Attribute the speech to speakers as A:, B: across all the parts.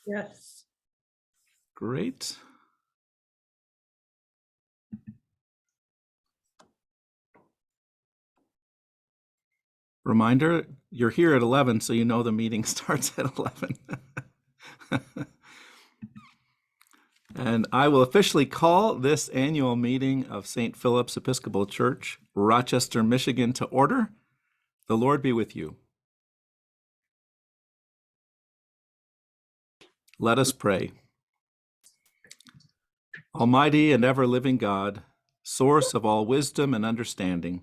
A: Yes.
B: Great. Reminder, you're here at 11, so you know the meeting starts at 11. And I will officially call this annual meeting of St. Philip's Episcopal Church, Rochester, Michigan, to order. The Lord be with you. Let us pray. Almighty and ever-living God, source of all wisdom and understanding,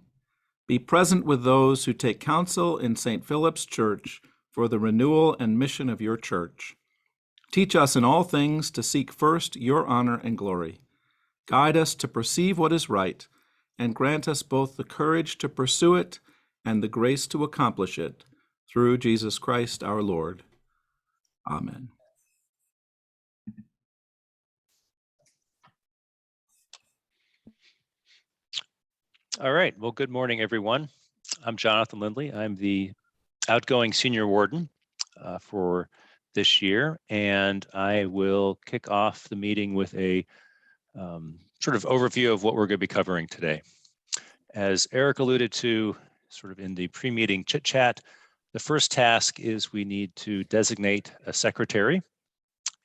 B: be present with those who take counsel in St. Philip's Church for the renewal and mission of your church. Teach us in all things to seek first your honor and glory. Guide us to perceive what is right, and grant us both the courage to pursue it and the grace to accomplish it, through Jesus Christ our Lord. Amen.
C: All right. Well, good morning, everyone. I'm Jonathan Lindley. I'm the outgoing senior warden for this year, and I will kick off the meeting with a sort of overview of what we're going to be covering today. As Eric alluded to sort of in the pre-meeting chit chat, the first task is we need to designate a secretary.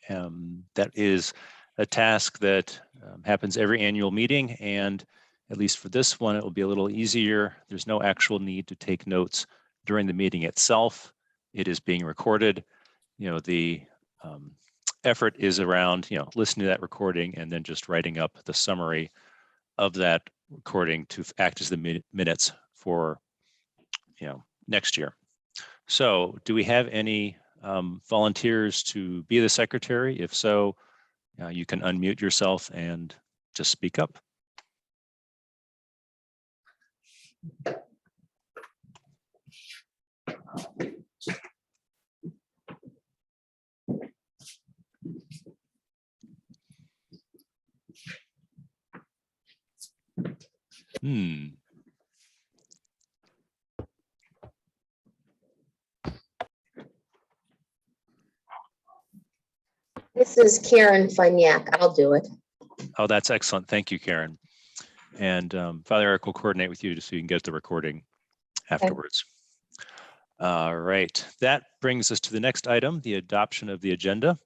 C: That is a task that happens every annual meeting, and at least for this one, it will be a little easier. There's no actual need to take notes during the meeting itself. It is being recorded. The effort is around, listening to that recording and then just writing up the summary of that recording to act as the minutes for, next year. So do we have any volunteers to be the secretary? If so, you can unmute yourself and just speak up.
D: This is Karen Finiak. I'll do it.
C: Oh, that's excellent. Thank you, Karen. And Father Eric will coordinate with you just so you can get the recording afterwards. All right. That brings us to the next item, the adoption of the agenda.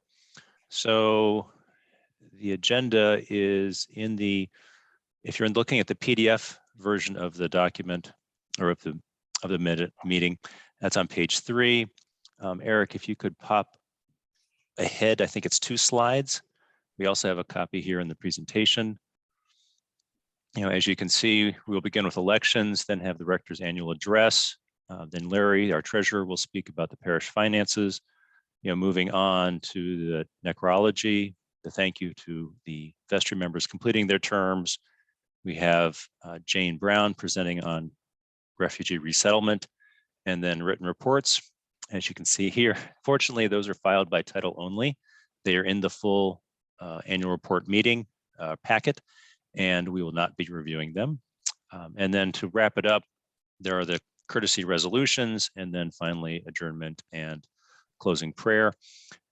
C: So the agenda is in the, if you're looking at the PDF version of the document or of the meeting, that's on page 3. Eric, if you could pop ahead, I think it's 2 slides. We also have a copy here in the presentation. As you can see, we'll begin with elections, then have the rector's annual address. Then Larry, our treasurer, will speak about the parish finances. Moving on to the necrology, the thank you to the vestry members completing their terms. We have Jane Brown presenting on refugee resettlement, and then written reports. As you can see here, fortunately, those are filed by title only. They are in the full annual report meeting packet, and we will not be reviewing them. And then to wrap it up, there are the courtesy resolutions, and then finally adjournment and closing prayer.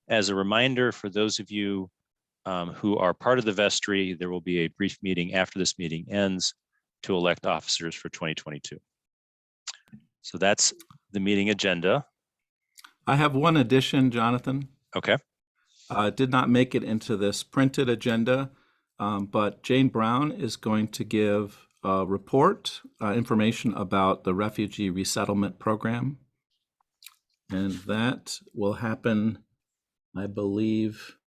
C: As a reminder for those of you who are part of the vestry, there will be a brief meeting after this meeting ends to elect officers for 2022. So that's the meeting agenda.
B: I have one addition, Jonathan.
C: Okay.
B: Did not make it into this printed agenda, but Jane Brown is going to give a report, information about the refugee resettlement program. And that will happen, I believe,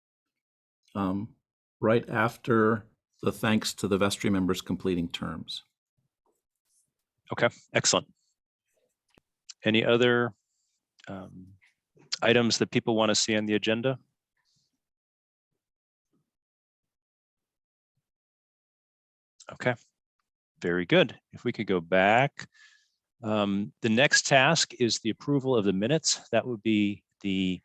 B: right after the thanks to the vestry members completing terms.
C: Okay, excellent. Any other items that people want to see on the agenda? Okay, very good. If we could go back. The next task is the approval of the minutes. That would be the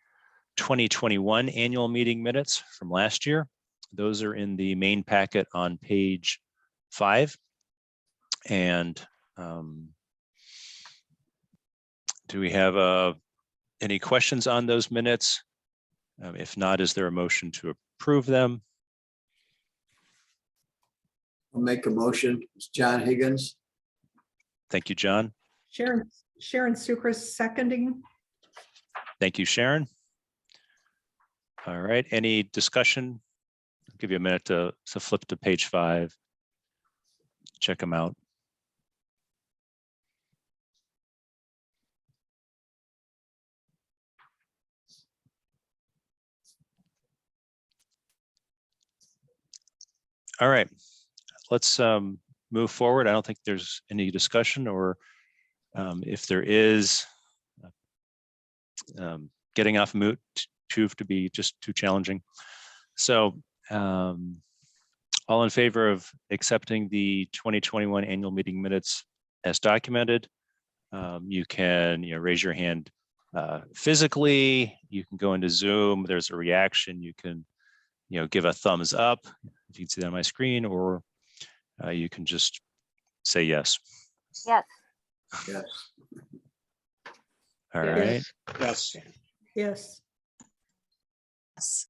C: 2021 annual meeting minutes from last year. Those are in the main packet on page 5. And do we have any questions on those minutes? If not, is there a motion to approve them?
A: I'll make a motion. It's John Higgins.
C: Thank you, John.
E: Sharon Sucrus seconding.
C: Thank you, Sharon. All right, any discussion? I'll give you a minute to flip to page 5. Check them out. All right, let's move forward. I don't think there's any discussion, or if there is, getting off mute proved to be just too challenging. So all in favor of accepting the 2021 annual meeting minutes as documented, you can raise your hand physically. You can go into Zoom. There's a reaction. You can give a thumbs up if you can see that on my screen, or you can just say yes.
F: Yes.
A: Yes.
C: All right.
A: Yes.
E: Yes.
F: Yes.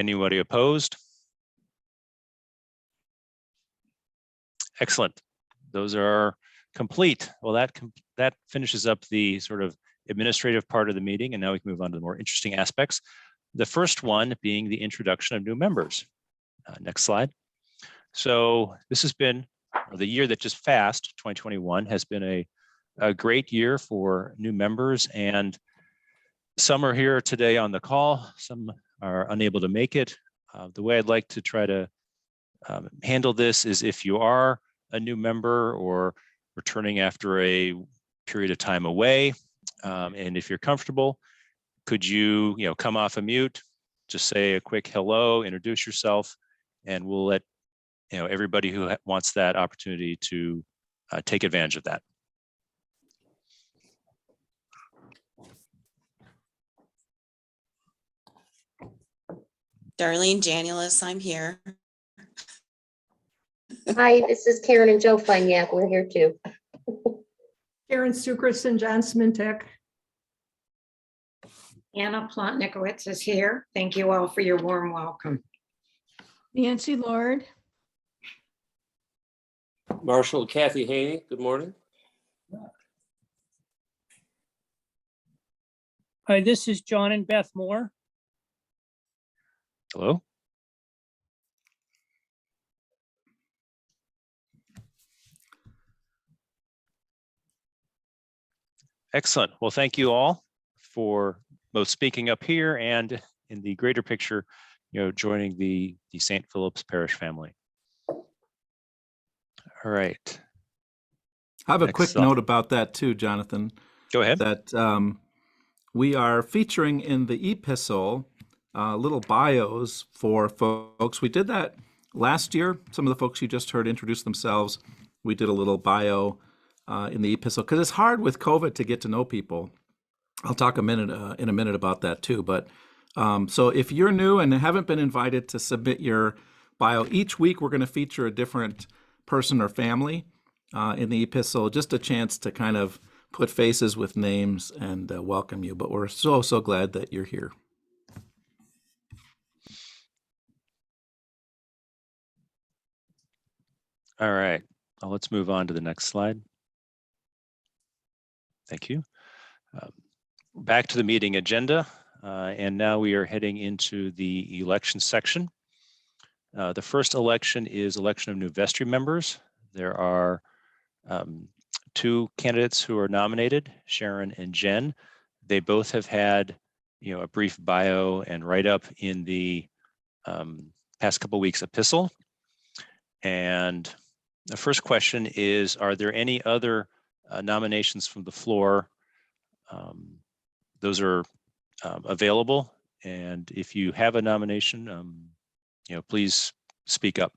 C: Anybody opposed? Excellent. Those are complete. Well, that finishes up the sort of administrative part of the meeting, and now we can move on to the more interesting aspects. The first one being the introduction of new members. Next slide. So this has been, or the year that just passed, 2021, has been a great year for new members, and some are here today on the call, some are unable to make it. The way I'd like to try to handle this is, if you are a new member or returning after a period of time away, and if you're comfortable, could you come off a mute, just say a quick hello, introduce yourself, and we'll let everybody who wants that opportunity to take advantage of that.
F: Darlene Janulis, I'm here.
D: Hi, this is Karen and Joe Finiak. We're here too.
E: Sharon Sucrus and John Smintek.
G: Anna Plotnikowitz is here. Thank you all for your warm welcome.
E: Nancy Lord.
H: Marshall Kathy Haney, good morning.
I: Hi, this is John and Beth Moore.
C: Hello. Excellent. Well, thank you all for both speaking up here and in the greater picture, joining the St. Philip's Parish family. All right.
B: I have a
C: Next
B: quick
C: slide.
B: note about that too, Jonathan,
C: Go ahead.
B: that we are featuring in the epistle little bios for folks. We did that last year. Some of the folks you just heard introduce themselves. We did a little bio in the epistle, because it's hard with COVID to get to know people. I'll talk in a minute about that too. But so if you're new and haven't been invited to submit your bio, each week we're going to feature a different person or family in the epistle, just a chance to kind of put faces with names and welcome you. But we're so glad that you're here.
C: All right. Well, let's move on to the next slide. Thank you. Back to the meeting agenda. And now we are heading into the election section. The first election is election of new vestry members. There are 2 candidates who are nominated, Sharon and Jen. They both have had a brief bio and write-up in the past couple weeks epistle. And the first question is, are there any other nominations from the floor? Those are available, and if you have a nomination, please speak up.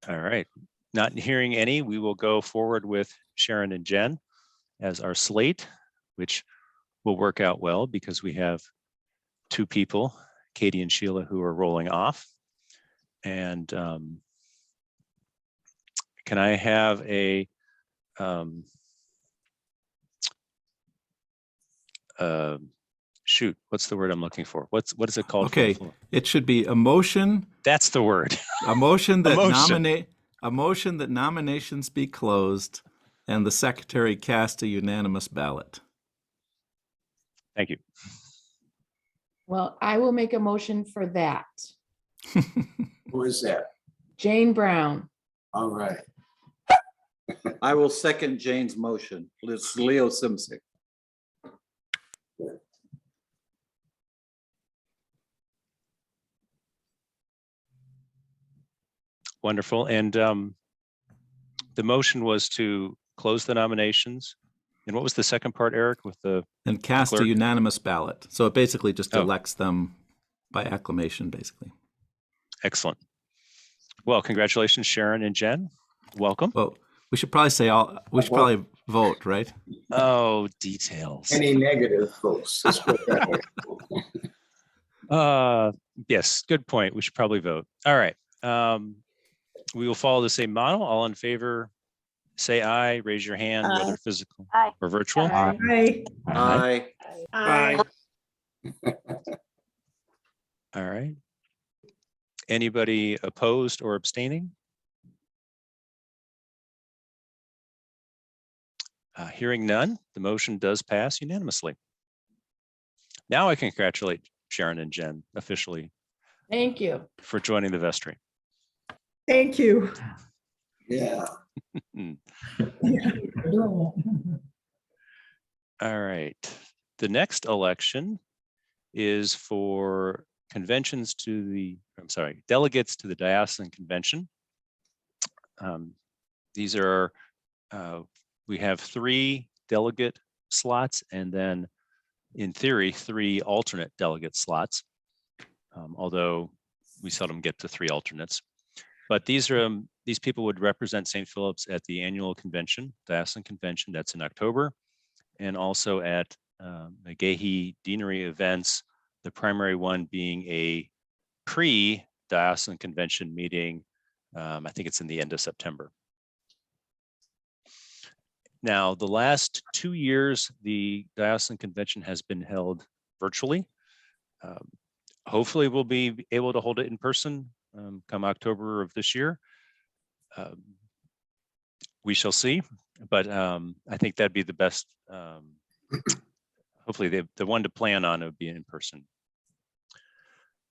C: All right, not hearing any, we will go forward with Sharon and Jen as our slate, which will work out well because we have 2 people Katie and Sheila, who are rolling off. And can I have a shoot, what's the word I'm looking for? What is it called?
B: Okay, it should be a motion,
C: That's the word.
B: a motion that
C: motion.
B: a motion that nominations be closed and the secretary cast a unanimous ballot.
C: Thank you.
J: Well, I will make a motion for that.
A: Who is that?
J: Jane Brown.
A: All right.
K: I will second Jane's motion. It's Leo Simsek.
C: Wonderful. And the motion was to close the nominations. And what was the second part, Eric, with the
B: And cast a
C: clerk?
B: unanimous ballot. So it basically just
C: Oh.
B: elects them by acclamation, basically.
C: Excellent. Well, congratulations, Sharon and Jen. Welcome.
B: Well, we should probably say we should probably vote, right?
C: Oh, details.
A: Any negative votes? Let's put it that way.
C: Yes, good point. We should probably vote. All right. We will follow the same model. All in favor, say aye, raise your hand, whether physical
F: Aye.
C: or virtual.
E: Aye.
K: Aye.
E: Aye.
C: All right. Anybody opposed or abstaining? Hearing none, the motion does pass unanimously. Now I congratulate Sharon and Jen officially
J: Thank you.
C: for joining the vestry.
E: Thank you.
A: Yeah.
C: All right. The next election is for delegates to the Diocesan Convention. These are, we have 3 delegate slots and then in theory, 3 alternate delegate slots, although we seldom get to 3 alternates. But these people would represent St. Philip's at the annual convention, Diocesan Convention, that's in October, and also at the Gehi Deanery events, the primary one being a pre-Diocesan Convention meeting. I think it's in the end of September. Now, the last 2 years, the Diocesan Convention has been held virtually. Hopefully, we'll be able to hold it in person come October of this year. We shall see, but I think that'd be the best. Hopefully, the one to plan on would be an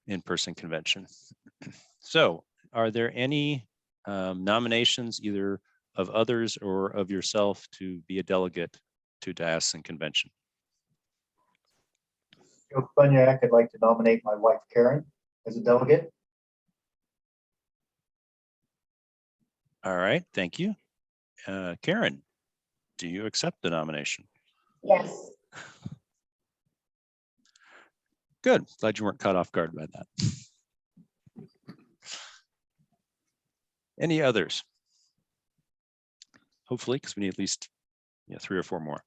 C: in-person convention. So, are there any nominations either of others or of yourself to be a delegate to Diocesan Convention?
L: Joe Bunyak, I'd like to nominate my wife Karen as a delegate.
C: All right, thank you. Karen, do you accept the nomination?
D: Yes.
C: Good, glad you weren't caught off guard by that. Any others? Hopefully, because we need at least 3 or 4 more.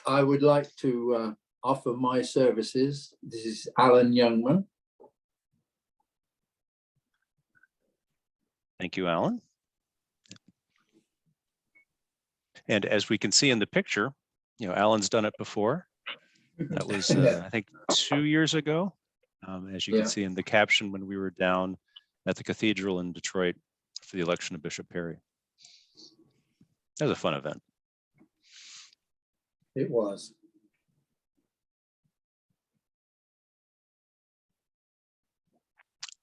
K: I would like to offer my services. This is Alan Youngman.
C: Thank you, Alan. And as we can see in the picture, Alan's done it before. That was, I think, 2 years ago. As you can see in the caption when we were down at the cathedral in Detroit for the election of Bishop Perry. That was a fun event.
K: It was.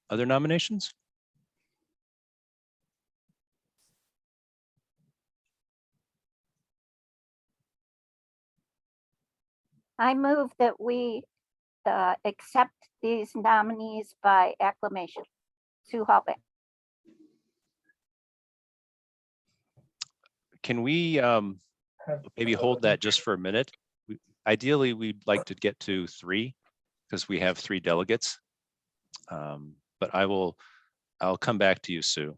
C: Other nominations?
F: I move that we accept these nominees by acclamation. Sue Hallbeck.
C: Can we maybe hold that just for a minute? Ideally, we'd like to get to 3 because we have 3 delegates. But I'll come back to you, Sue.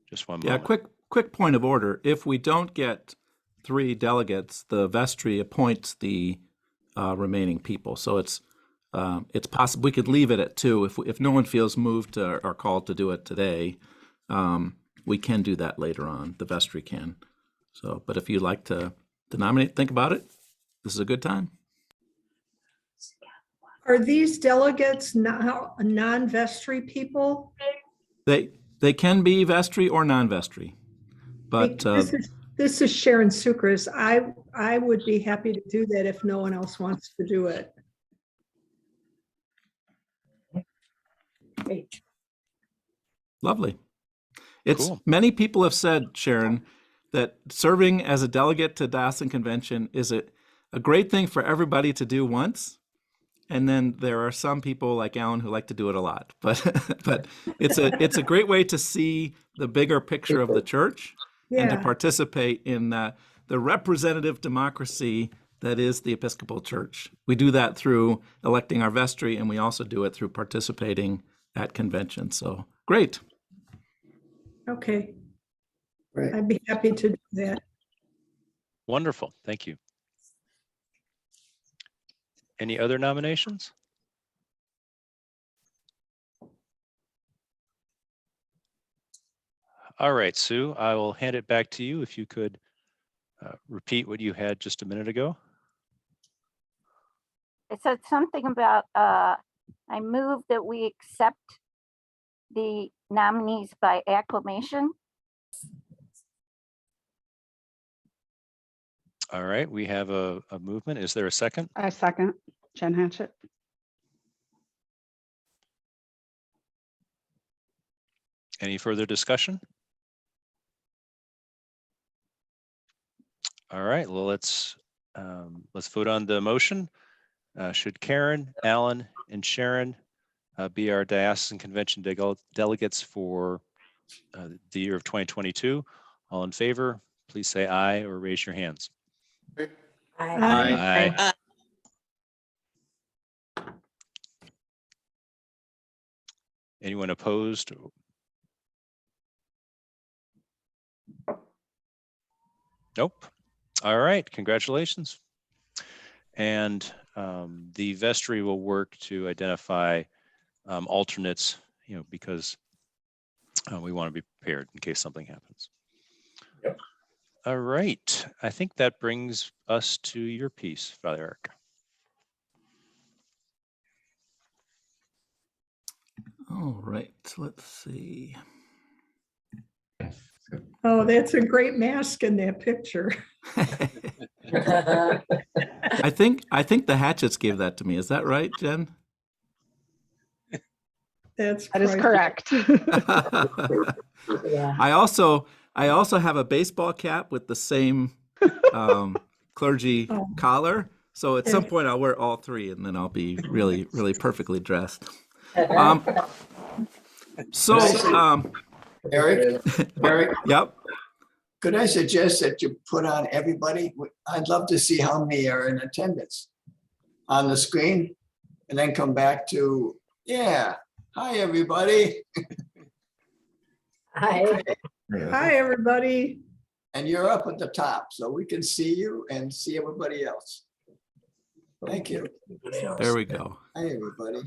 C: Just one moment.
B: Yeah, quick point of order. If we don't get 3 delegates, the vestry appoints the remaining people. So it's possible we could leave it at 2 if no one feels moved or called to do it today. We can do that later on. The vestry can. So, but if you'd like to nominate, think about it. This is a good time.
E: Are these delegates now non-vestry people?
B: They can be vestry or non-vestry, but
E: This is Sharon Sucres. I would be happy to do that if no one else wants to do it.
B: lovely. It's
C: Cool.
B: Many people have said, Sharon, that serving as a delegate to Diocesan Convention is a great thing for everybody to do once. And then there are some people like Alan who like to do it a lot. But but it's a great way to see the bigger picture of the church and to
E: Yeah,
B: participate in the representative democracy that is the Episcopal Church. We do that through electing our vestry, and we also do it through participating at convention. So great.
E: okay.
A: Right.
E: I'd be happy to do that.
C: Wonderful. Thank you. Any other nominations? All right, Sue, I will hand it back to you if you could repeat what you had just a minute ago.
F: It said something about, I move that we accept the nominees by acclamation.
C: All right, we have a movement. Is there a second?
J: I second. Jen Hatchett.
C: Any further discussion? All right, well, let's vote on the motion. Should Karen, Alan, and Sharon be our diocesan convention delegates for the year of 2022? All in favor, please say aye or raise your hands.
E: Aye.
C: Aye. Anyone opposed? Nope. All right, congratulations. And the vestry will work to identify alternates, because we want to be prepared in case something happens.
A: Yep.
C: All right, I think that brings us to your piece, Father Eric.
B: All right, let's see.
E: Oh, that's a great mask in that picture.
B: I think the Hatchets gave that to me. Is that right, Jen?
E: That's
J: That is
E: priceless.
J: correct.
B: I also have a baseball cap with the same clergy
E: Oh.
B: collar. So at some point I'll wear all three, and then I'll be really, really perfectly dressed. Um,
A: Eric,
B: Yep.
A: could I suggest that you put on everybody? I'd love to see how many are in attendance on the screen, and then come back to, yeah, hi, everybody.
D: Hi.
E: Hi, everybody.
A: And you're up at the top, so we can see you and see everybody else. Thank you.
B: There we go.
A: Hi, everybody.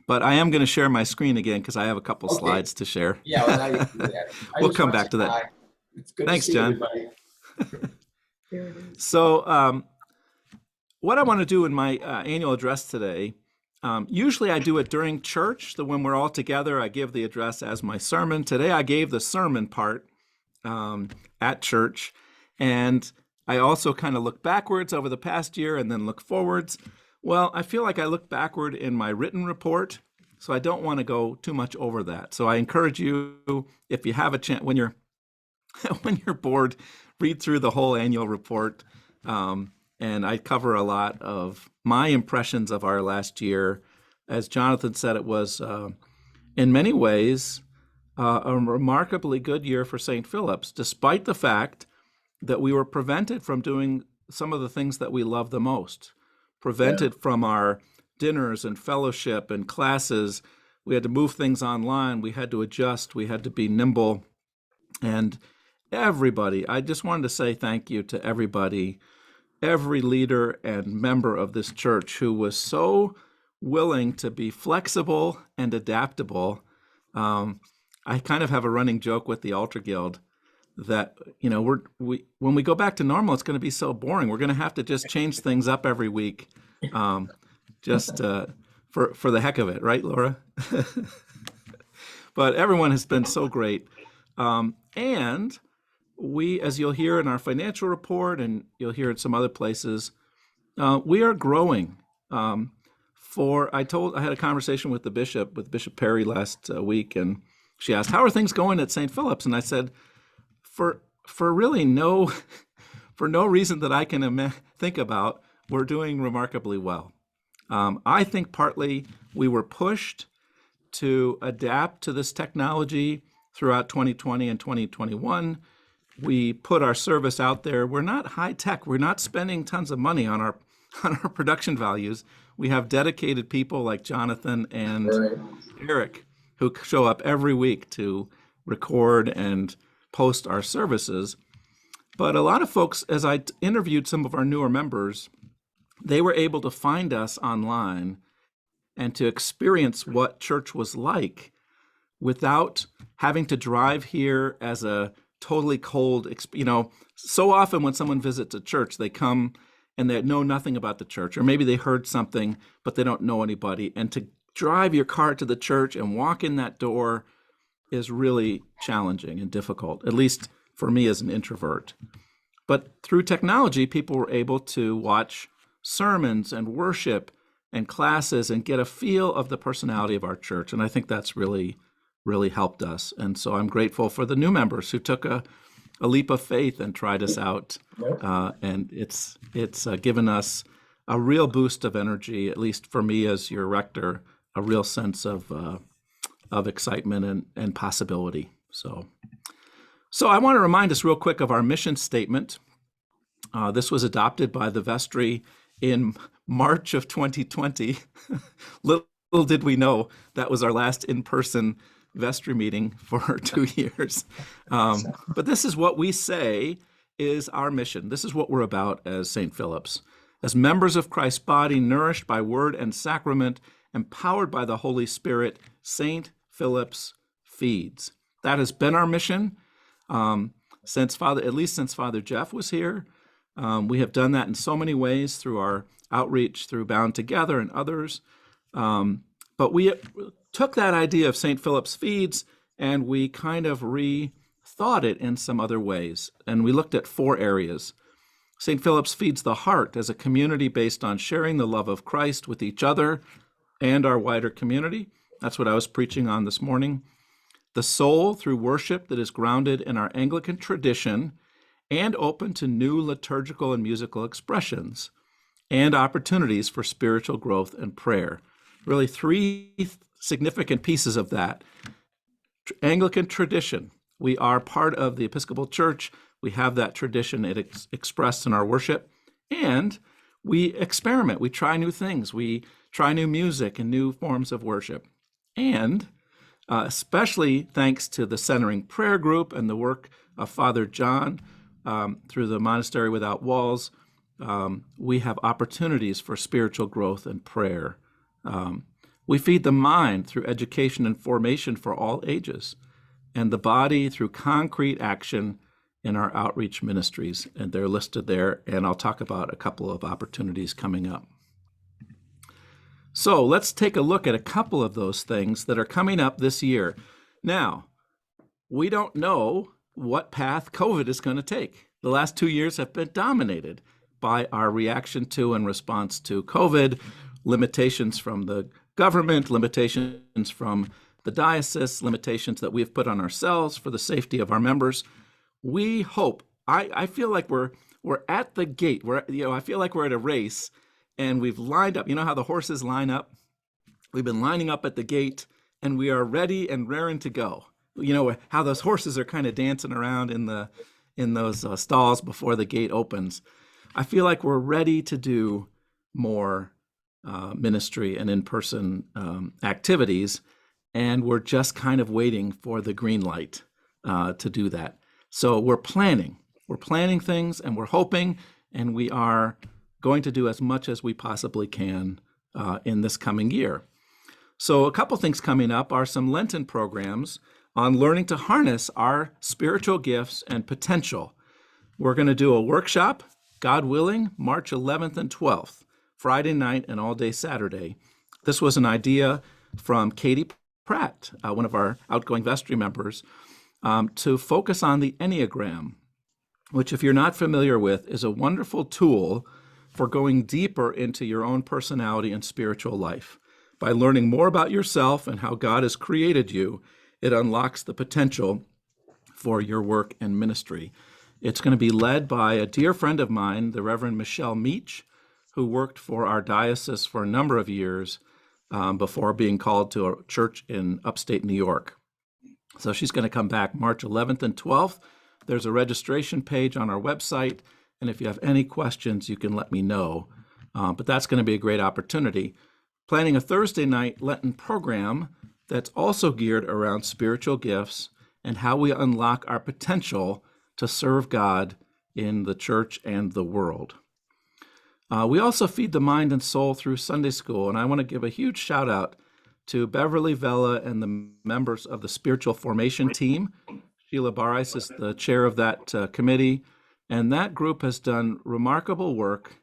B: But I am going to share my screen again because I have a couple
A: Okay.
B: slides to share.
A: Yeah, well, now you can do that. I
B: We'll
A: just
B: come
A: want
B: back to that.
A: hi. It's good to
B: Thanks,
A: see
B: John.
A: everybody.
E: There it is.
B: So what I want to do in my annual address today, usually I do it during church. So when we're all together, I give the address as my sermon. Today I gave the sermon part at church. And I also kind of look backwards over the past year and then look forwards. Well, I feel like I look backward in my written report, so I don't want to go too much over that. So I encourage you, if you have a chance, when you're bored, read through the whole annual report. And I cover a lot of my impressions of our last year. As Jonathan said, it was, in many ways, a remarkably good year for St. Philip's, despite the fact that we were prevented from doing some of the things that we love the most. Prevented from our dinners and fellowship and classes. We had to move things online. We had to adjust. We had to be nimble. And everybody, I just wanted to say thank you to everybody every leader and member of this church who was so willing to be flexible and adaptable. I kind of have a running joke with the Altar Guild that, you know, when we go back to normal, it's going to be so boring. We're going to have to just change things up every week, just for the heck of it, right, Laura? But everyone has been so great. And we, as you'll hear in our financial report, and you'll hear in some other places, we are growing. I had a conversation with Bishop Perry last week, and she asked, "How are things going at St. Philip's?" And I said, for really no reason that I can think about, we're doing remarkably well. I think partly we were pushed to adapt to this technology throughout 2020 and 2021. We put our service out there. We're not high tech. We're not spending tons of money on our production values. We have dedicated people like Jonathan and Eric who show up every week to record and post our services. But a lot of folks, as I interviewed some of our newer members, they were able to find us online and to experience what church was like without having to drive here as a totally cold, so often when someone visits a church, they come and they know nothing about the church, or maybe they heard something, but they don't know anybody. And to drive your car to the church and walk in that door is really challenging and difficult, at least for me as an introvert. But through technology, people were able to watch sermons and worship and classes and get a feel of the personality of our church. And I think that's really, really helped us. And so I'm grateful for the new members who took a leap of faith and tried us out. And it's given us a real boost of energy, at least for me as your rector, a real sense of excitement and possibility. So I want to remind us real quick of our mission statement. This was adopted by the vestry in March of 2020. Little did we know that was our last in-person vestry meeting for 2 years. But this is what we say is our mission. This is what we're about as St. Philip's. As members of Christ's body, nourished by word and sacrament, empowered by the Holy Spirit, St. Philip's feeds. That has been our mission since Father Jeff was here. We have done that in so many ways through our outreach, through Bound Together and others. But we took that idea of St. Philip's Feeds and we kind of rethought it in some other ways. And we looked at 4 areas. St. Philip's feeds the heart as a community based on sharing the love of Christ with each other and our wider community. That's what I was preaching on this morning. The soul through worship that is grounded in our Anglican tradition and open to new liturgical and musical expressions and opportunities for spiritual growth and prayer. Really 3 significant pieces of that. Anglican tradition. We are part of the Episcopal Church. We have that tradition expressed in our worship. And we experiment. We try new things. We try new music and new forms of worship. And especially thanks to the Centering Prayer Group and the work of Father John through the Monastery Without Walls, we have opportunities for spiritual growth and prayer. We feed the mind through education and formation for all ages, and the body through concrete action in our outreach ministries. And they're listed there, and I'll talk about a couple of opportunities coming up. So let's take a look at a couple of those things that are coming up this year. Now, we don't know what path COVID is going to take. The last 2 years have been dominated by our reaction to and response to COVID, limitations from the government, limitations from the diocese, limitations that we've put on ourselves for the safety of our members. We hope, I feel like we're at the gate. I feel like we're at a race and we've lined up. You know how the horses line up? We've been lining up at the gate and we are ready and raring to go. You know how those horses are kind of dancing around in those stalls before the gate opens. I feel like we're ready to do more ministry and in-person activities, and we're just kind of waiting for the green light to do that. So we're planning things, and we're hoping and we are going to do as much as we possibly can in this coming year. So a couple things coming up are some Lenten programs on learning to harness our spiritual gifts and potential. We're going to do a workshop, God willing, March 11th and 12th, Friday night and all day Saturday. This was an idea from Katie Pratt, one of our outgoing vestry members, to focus on the Enneagram, which, if you're not familiar with, is a wonderful tool for going deeper into your own personality and spiritual life. By learning more about yourself and how God has created you, it unlocks the potential for your work and ministry. It's going to be led by a dear friend of mine, the Reverend Michelle Meach, who worked for our diocese for a number of years before being called to a church in upstate New York. So she's going to come back March 11th and 12th. There's a registration page on our website, and if you have any questions, you can let me know. But that's going to be a great opportunity. Planning a Thursday night Lenten program that's also geared around spiritual gifts and how we unlock our potential to serve God in the church and the world. We also feed the mind and soul through Sunday school, and I want to give a huge shout out to Beverly Vella and the members of the spiritual formation team. Sheila Barais is the chair of that committee, and that group has done remarkable work.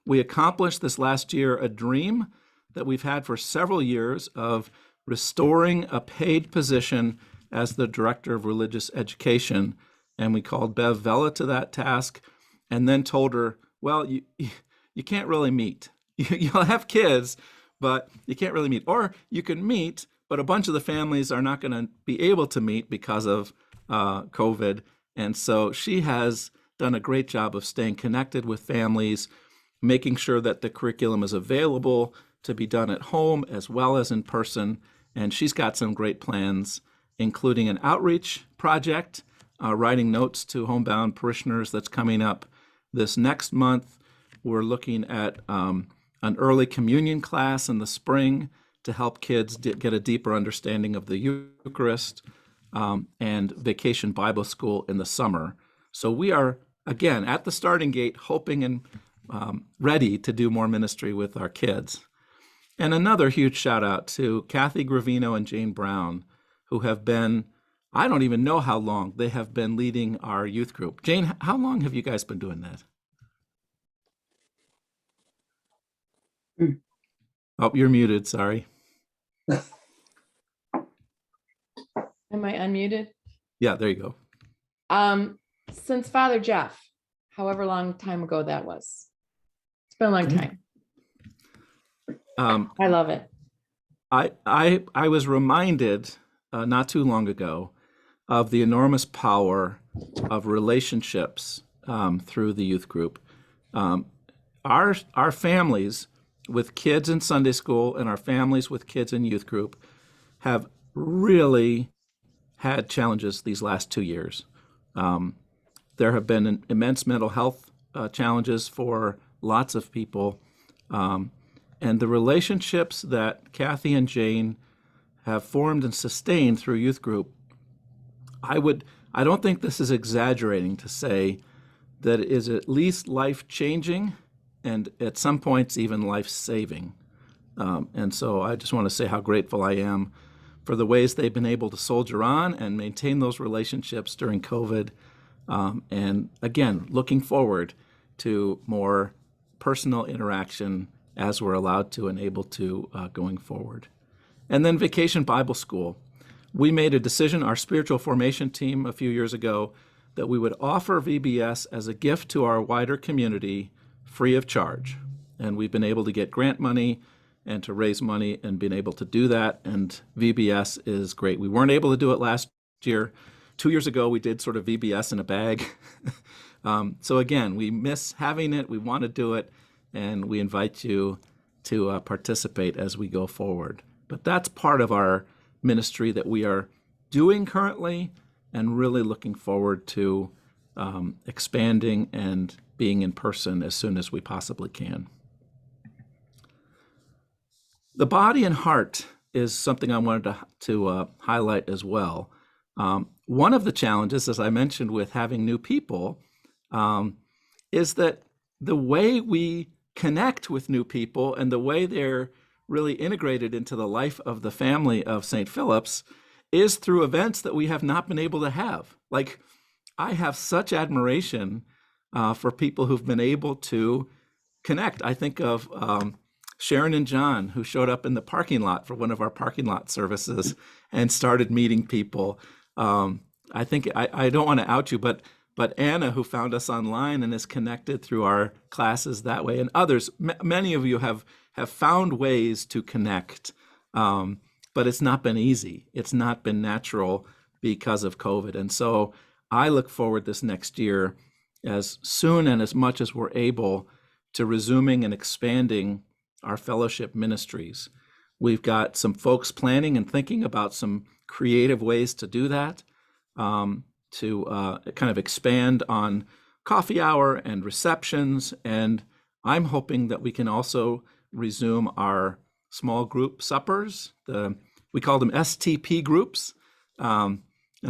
B: We accomplished this last year a dream that we've had for several years of restoring a paid position as the director of religious education. And we called Bev Vella to that task and then told her, well, you can't really meet. You'll have kids, but you can't really meet. Or you can meet, but a bunch of the families are not going to be able to meet because of COVID. And so she has done a great job of staying connected with families, making sure that the curriculum is available to be done at home as well as in person. And she's got some great plans, including an outreach project, writing notes to homebound parishioners that's coming up this next month. We're looking at an early communion class in the spring to help kids get a deeper understanding of the Eucharist, and Vacation Bible School in the summer. So we are, again, at the starting gate, hoping and ready to do more ministry with our kids. And another huge shout out to Kathy Gravino and Jane Brown, who have been, I don't even know how long, they have been leading our youth group. Jane, how long have you guys been doing that? Oh, you're muted, sorry.
J: Am I unmuted?
B: Yeah, there you go.
J: Since Father Jeff, however long time ago that was. It's been a long time. I love it.
B: I was reminded not too long ago of the enormous power of relationships through the youth group. Our families with kids in Sunday school and our families with kids in youth group have really had challenges these last 2 years. There have been immense mental health challenges for lots of people. And the relationships that Kathy and Jane have formed and sustained through youth group, I don't think this is exaggerating to say that it is at least life-changing and at some points even life-saving. And so I just want to say how grateful I am for the ways they've been able to soldier on and maintain those relationships during COVID. And again, looking forward to more personal interaction as we're allowed to and able to going forward. And then Vacation Bible School. We made a decision, our spiritual formation team a few years ago, that we would offer VBS as a gift to our wider community free of charge. And we've been able to get grant money and to raise money and been able to do that. And VBS is great. We weren't able to do it last year. 2 years ago, we did sort of VBS in a bag. So again, we miss having it. We want to do it. And we invite you to participate as we go forward. But that's part of our ministry that we are doing currently and really looking forward to expanding and being in person as soon as we possibly can. The body and heart is something I wanted to highlight as well. One of the challenges, as I mentioned, with having new people, is that the way we connect with new people and the way they're really integrated into the life of the family of St. Philip's is through events that we have not been able to have. Like, I have such admiration for people who've been able to connect. I think of Sharon and John, who showed up in the parking lot for one of our parking lot services and started meeting people. I think I don't want to out you, but Anna, who found us online and is connected through our classes that way, and others, many of you have found ways to connect, but it's not been easy. It's not been natural because of COVID. And so I look forward this next year, as soon and as much as we're able, to resuming and expanding our fellowship ministries. We've got some folks planning and thinking about some creative ways to do that, to kind of expand on coffee hour and receptions. And I'm hoping that we can also resume our small group suppers. We call them STP groups. And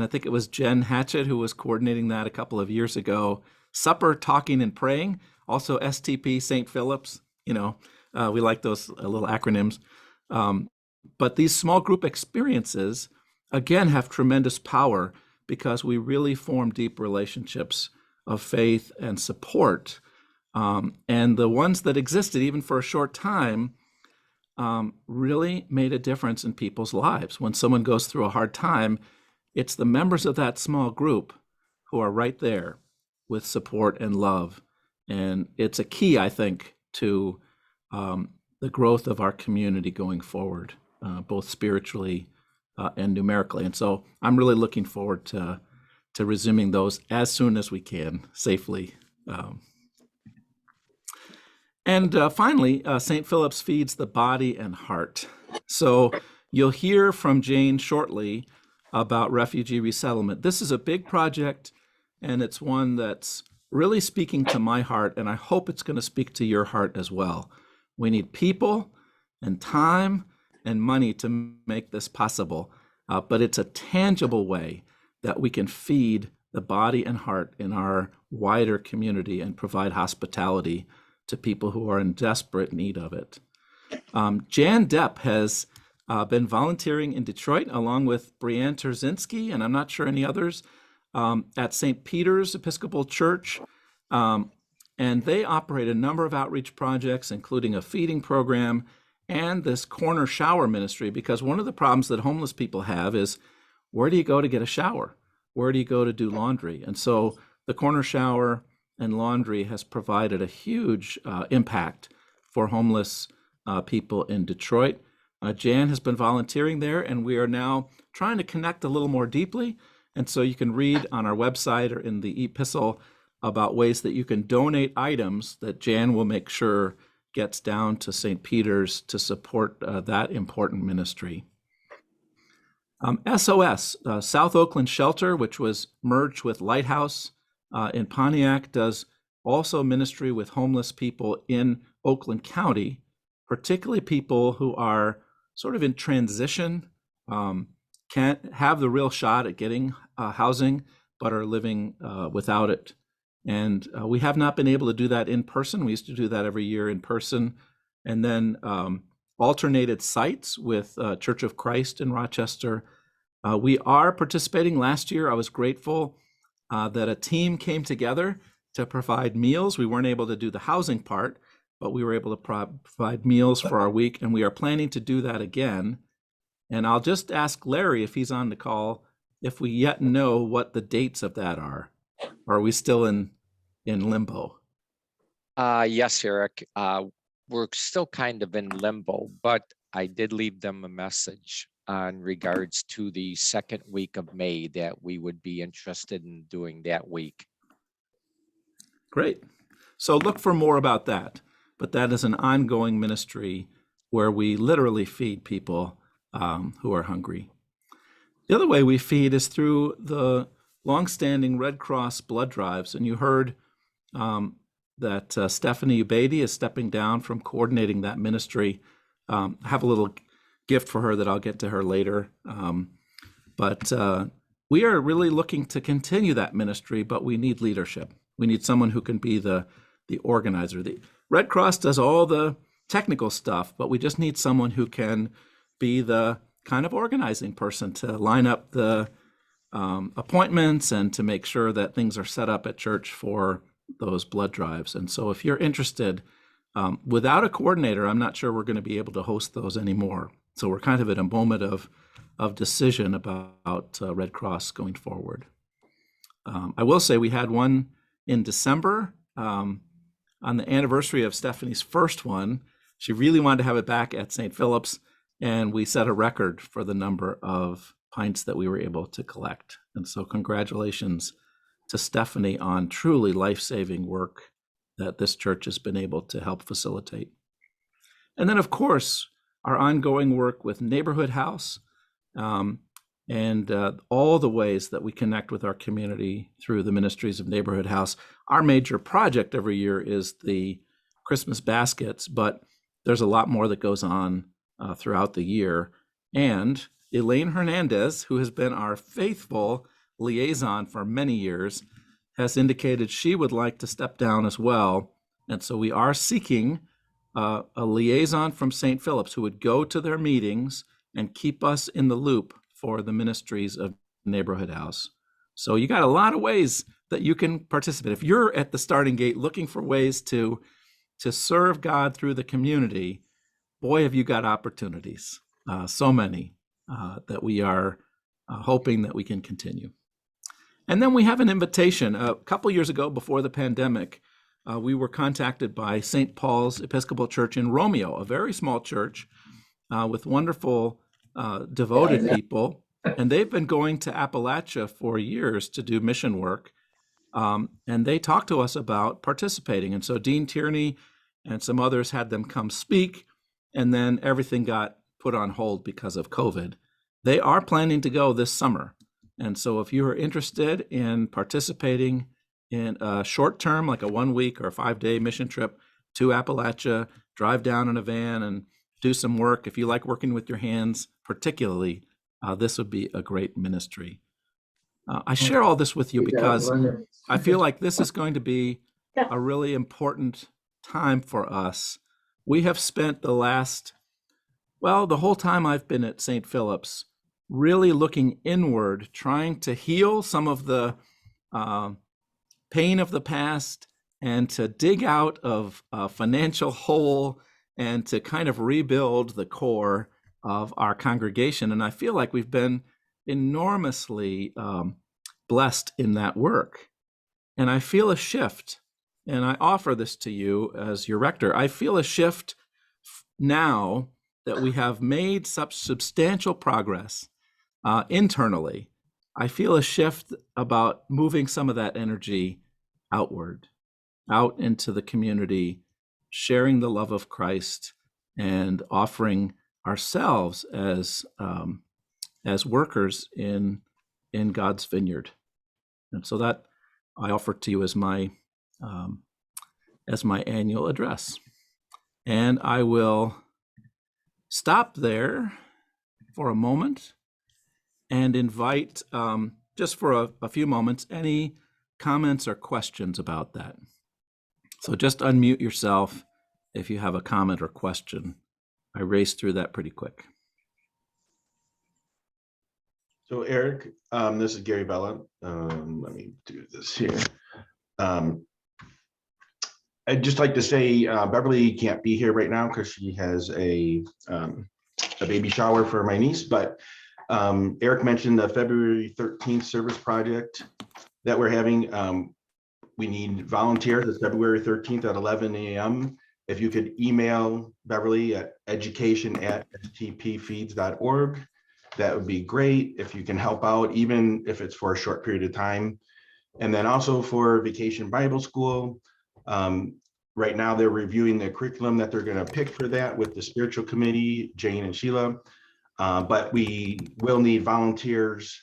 B: I think it was Jen Hatchett who was coordinating that a couple of years ago. Supper, talking, and praying. Also STP, St. Philip's. We like those little acronyms. But these small group experiences, again, have tremendous power because we really form deep relationships of faith and support. And the ones that existed, even for a short time, really made a difference in people's lives. When someone goes through a hard time, it's the members of that small group who are right there with support and love. And it's a key, I think, to the growth of our community going forward, both spiritually and numerically. And so I'm really looking forward to resuming those as soon as we can, safely. And finally, St. Philip's feeds the body and heart. So you'll hear from Jane shortly about refugee resettlement. This is a big project, and it's one that's really speaking to my heart, and I hope it's going to speak to your heart as well. We need people and time and money to make this possible, but it's a tangible way that we can feed the body and heart in our wider community and provide hospitality to people who are in desperate need of it. Jan Depp has been volunteering in Detroit along with Brianne Terzinski, and I'm not sure any others, at St. Peter's Episcopal Church. And they operate a number of outreach projects, including a feeding program and this corner shower ministry, because one of the problems that homeless people have is, where do you go to get a shower? Where do you go to do laundry? And so the corner shower and laundry has provided a huge impact for homeless people in Detroit. Jan has been volunteering there, and we are now trying to connect a little more deeply. And so you can read on our website or in the epistle about ways that you can donate items that Jan will make sure gets down to St. Peter's to support that important ministry. SOS, South Oakland Shelter, which was merged with Lighthouse in Pontiac, does also ministry with homeless people in Oakland County, particularly people who are sort of in transition, can't have the real shot at getting housing, but are living without it. And we have not been able to do that in person. We used to do that every year in person. And then alternated sites with Church of Christ in Rochester. We are participating. Last year, I was grateful that a team came together to provide meals. We weren't able to do the housing part, but we were able to provide meals for our week. And we are planning to do that again. And I'll just ask Larry, if he's on the call, if we yet know what the dates of that are. Or are we still in limbo?
M: Yes, Eric. We're still kind of in limbo, but I did leave them a message on regards to the second week of May that we would be interested in doing that week.
B: Great. So look for more about that. But that is an ongoing ministry where we literally feed people who are hungry. The other way we feed is through the longstanding Red Cross blood drives. And you heard that Stephanie Ubaidi is stepping down from coordinating that ministry. I have a little gift for her that I'll get to her later. But we are really looking to continue that ministry, but we need leadership. We need someone who can be the organizer. The Red Cross does all the technical stuff, but we just need someone who can be the kind of organizing person to line up the appointments and to make sure that things are set up at church for those blood drives. And so if you're interested, without a coordinator, I'm not sure we're going to be able to host those anymore. So we're kind of at a moment of decision about Red Cross going forward. I will say we had one in December on the anniversary of Stephanie's first one. She really wanted to have it back at St. Philip's, and we set a record for the number of pints that we were able to collect. And so congratulations to Stephanie on truly life-saving work that this church has been able to help facilitate. And then, of course, our ongoing work with Neighborhood House, and all the ways that we connect with our community through the ministries of Neighborhood House. Our major project every year is the Christmas baskets, but there's a lot more that goes on throughout the year. And Elaine Hernandez, who has been our faithful liaison for many years, has indicated she would like to step down as well. And so we are seeking a liaison from St. Philip's who would go to their meetings and keep us in the loop for the ministries of Neighborhood House. So you got a lot of ways that you can participate. If you're at the starting gate looking for ways to serve God through the community, boy, have you got opportunities, so many that we are hoping that we can continue. And then we have an invitation. A couple years ago, before the pandemic, we were contacted by St. Paul's Episcopal Church in Romeo, a very small church with wonderful devoted people, and they've been going to Appalachia for years to do mission work, and they talked to us about participating. And so Dean Tierney and some others had them come speak, and then everything got put on hold because of COVID. They are planning to go this summer, and so if you are interested in participating in a short term, like a 1 week or a 5-day mission trip to Appalachia, drive down in a van and do some work. If you like working with your hands, particularly, this would be a great ministry. I share all this with you because I feel like this is going to be a really important time for us. We have spent the whole time I've been at St. Philip's, really looking inward, trying to heal some of the pain of the past and to dig out of a financial hole and to kind of rebuild the core of our congregation. And I feel like we've been enormously blessed in that work. And I feel a shift, and I offer this to you as your rector. I feel a shift now that we have made such substantial progress internally. I feel a shift about moving some of that energy outward, out into the community, sharing the love of Christ and offering ourselves as workers in God's vineyard. And so that I offer to you as my annual address. And I will stop there for a moment and invite, just for a few moments, any comments or questions about that. So just unmute yourself if you have a comment or question. I raced through that pretty quick.
N: So Eric, this is Gary Bella. Let me do this here. I'd just like to say Beverly can't be here right now because she has a baby shower for my niece, but Eric mentioned the February 13th service project that we're having. We need volunteers. It's February 13th at 11 a.m. If you could email Beverly at education@stpfeeds.org, that would be great. If you can help out, even if it's for a short period of time. And then also for Vacation Bible School, right now they're reviewing the curriculum that they're going to pick for that with the spiritual committee, Jane and Sheila. But we will need volunteers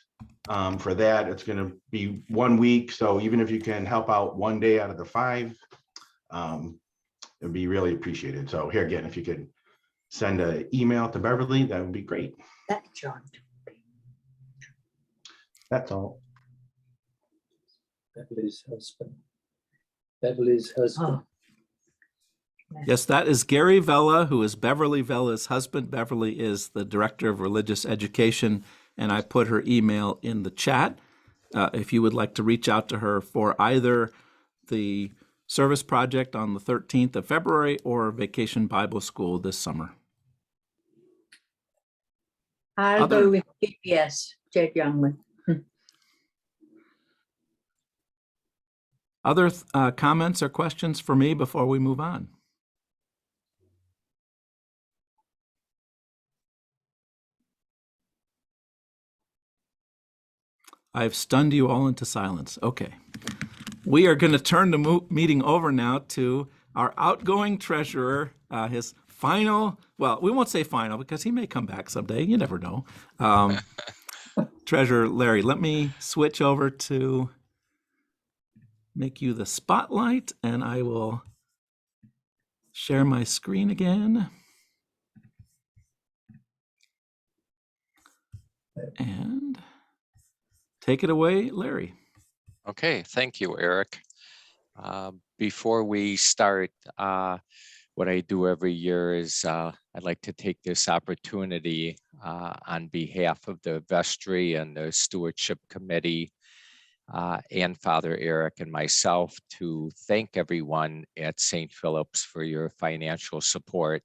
N: for that. It's going to be 1 week. So even if you can help out 1 day out of the 5, it'd be really appreciated. So here again, if you could send an email to Beverly, that would be great.
G: That's John.
N: That's all.
K: Beverly's husband. Beverly's husband.
B: Yes, that is Gary Vella, who is Beverly Vella's husband. Beverly is the Director of Religious Education, and I put her email in the chat if you would like to reach out to her for either the service project on the 13th of February or Vacation Bible School this summer.
O: I'll
B: Other-
O: go with GPS, Jed Youngman.
B: Other comments or questions for me before we move on? I've stunned you all into silence. Okay. We are going to turn the meeting over now to our outgoing treasurer, his final, well, we won't say final because he may come back someday. You never know. Treasurer Larry, let me switch over to make you the spotlight, and I will share my screen again. And take it away, Larry.
M: Okay, thank you, Eric. Before we start, what I do every year is I'd like to take this opportunity on behalf of the vestry and the stewardship committee and Father Eric and myself to thank everyone at St. Philip's for your financial support,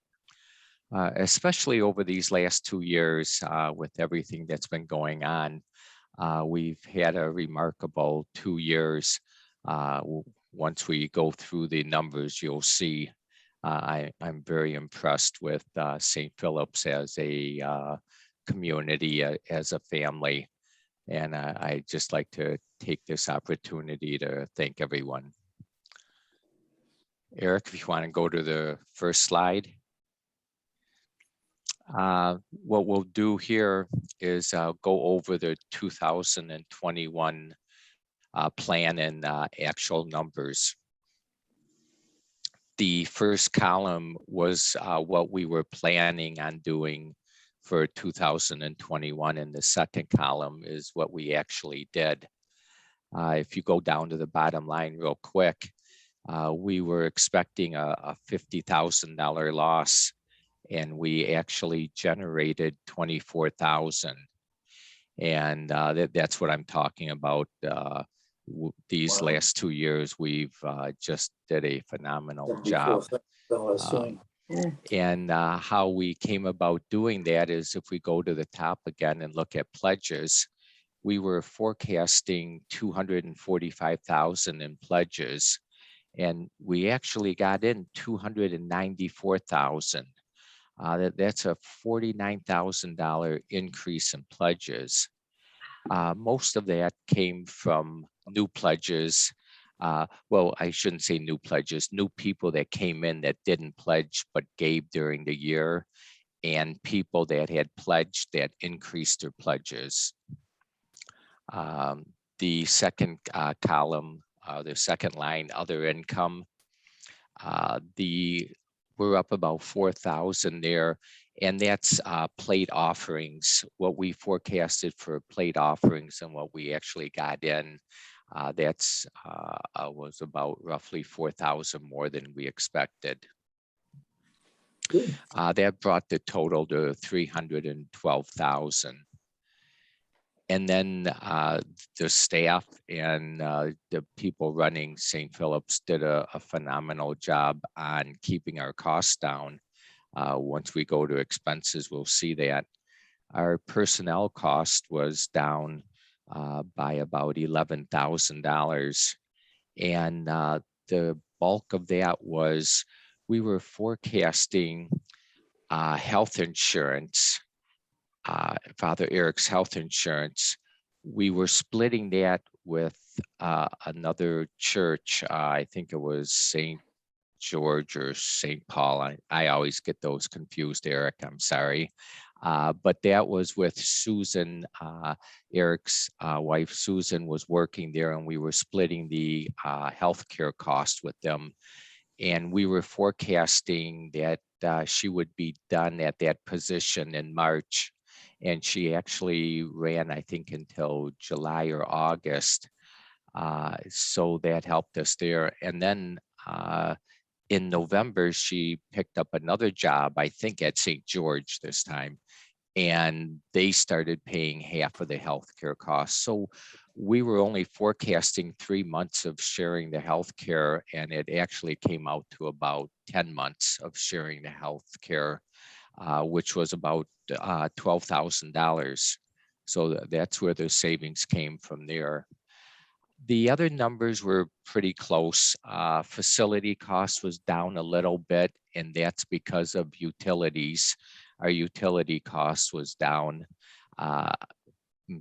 M: especially over these last 2 years with everything that's been going on. We've had a remarkable 2 years. Once we go through the numbers, you'll see I'm very impressed with St. Philip's as a community, as a family. And I'd just like to take this opportunity to thank everyone. Eric, if you want to go to the first slide. What we'll do here is go over the 2021 plan and actual numbers. The first column was what we were planning on doing for 2021, and the second column is what we actually did. If you go down to the bottom line real quick, we were expecting a $50,000 loss, and we actually generated 24,000. And that's what I'm talking about. These last 2 years, we've just did a phenomenal job. And how we came about doing that is if we go to the top again and look at pledges, we were forecasting 245,000 in pledges, and we actually got in 294,000. That's a $49,000 increase in pledges. Most of that came from new pledges. Well, I shouldn't say new pledges, new people that came in that didn't pledge but gave during the year, and people that had pledged that increased their pledges. The second column, the second line, other income, we're up about 4,000 there, and that's plate offerings. What we forecasted for plate offerings and what we actually got in, that's was about roughly 4,000 more than we expected. That brought the total to 312,000. And then the staff and the people running St. Philip's did a phenomenal job on keeping our costs down. Once we go to expenses, we'll see that our personnel cost was down by about $11,000. And the bulk of that was we were forecasting health insurance. Father Eric's health insurance, we were splitting that with another church. I think it was St. George or St. Paul. I always get those confused, Eric, I'm sorry. But that was with Susan, Eric's wife, Susan was working there, and we were splitting the healthcare cost with them. And we were forecasting that she would be done at that position in March. And she actually ran, I think, until July or August. So that helped us there. And then in November, she picked up another job, I think at St. George this time, and they started paying half of the healthcare costs. So we were only forecasting 3 months of sharing the healthcare, and it actually came out to about 10 months of sharing the healthcare, which was about $12,000. So that's where the savings came from there. The other numbers were pretty close. Facility cost was down a little bit, and that's because of utilities. Our utility cost was down,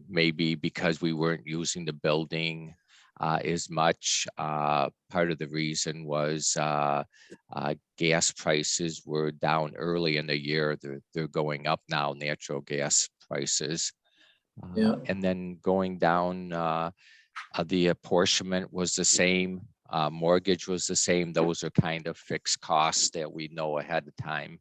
M: maybe because we weren't using the building as much. Part of the reason was gas prices were down early in the year. They're going up now, natural gas prices. And then going down, the apportionment was the same. Mortgage was the same. Those are kind of fixed costs that we know ahead of time.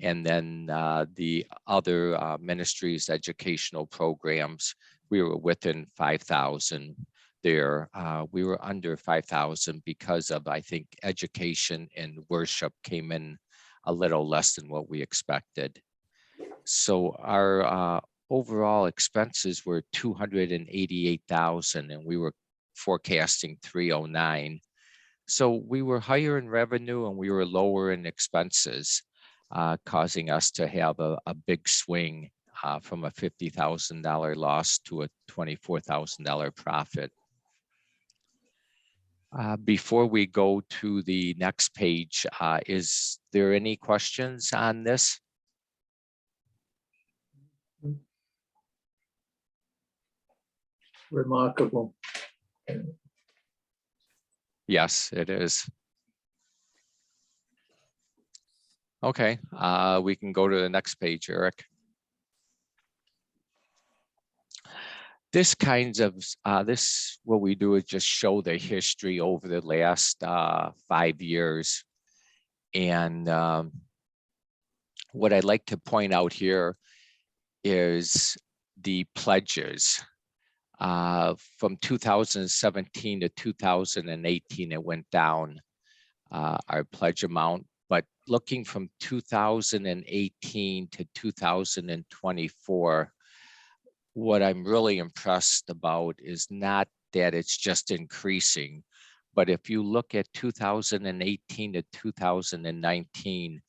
M: And then the other ministries, educational programs, we were within 5,000 there. We were under 5,000 because of, I think, education and worship came in a little less than what we expected. So our overall expenses were 288,000, and we were forecasting 309. So we were higher in revenue and we were lower in expenses, causing us to have a big swing from a $50,000 loss to a $24,000 profit. Before we go to the next page, is there any questions on this?
K: Remarkable.
M: Yes, it is. Okay, we can go to the next page, Eric. This kinds of, what we do is just show the history over the last 5 years. And what I'd like to point out here is the pledges. From 2017 to 2018, it went down, our pledge amount. But looking from 2018 to 2024, what I'm really impressed about is not that it's just increasing, but if you look at 2018 to 2019,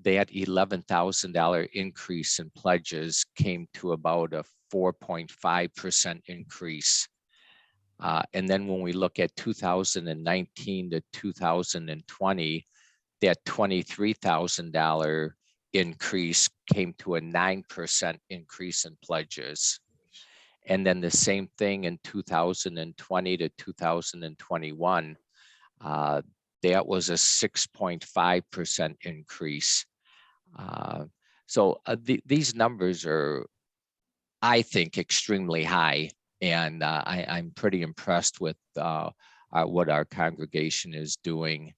M: that $11,000 increase in pledges came to about a 4.5% increase. And then when we look at 2019 to 2020, that $23,000 increase came to a 9% increase in pledges. And then the same thing in 2020 to 2021, that was a 6.5% increase. So these numbers are, I think, extremely high. And I'm pretty impressed with what our congregation is doing.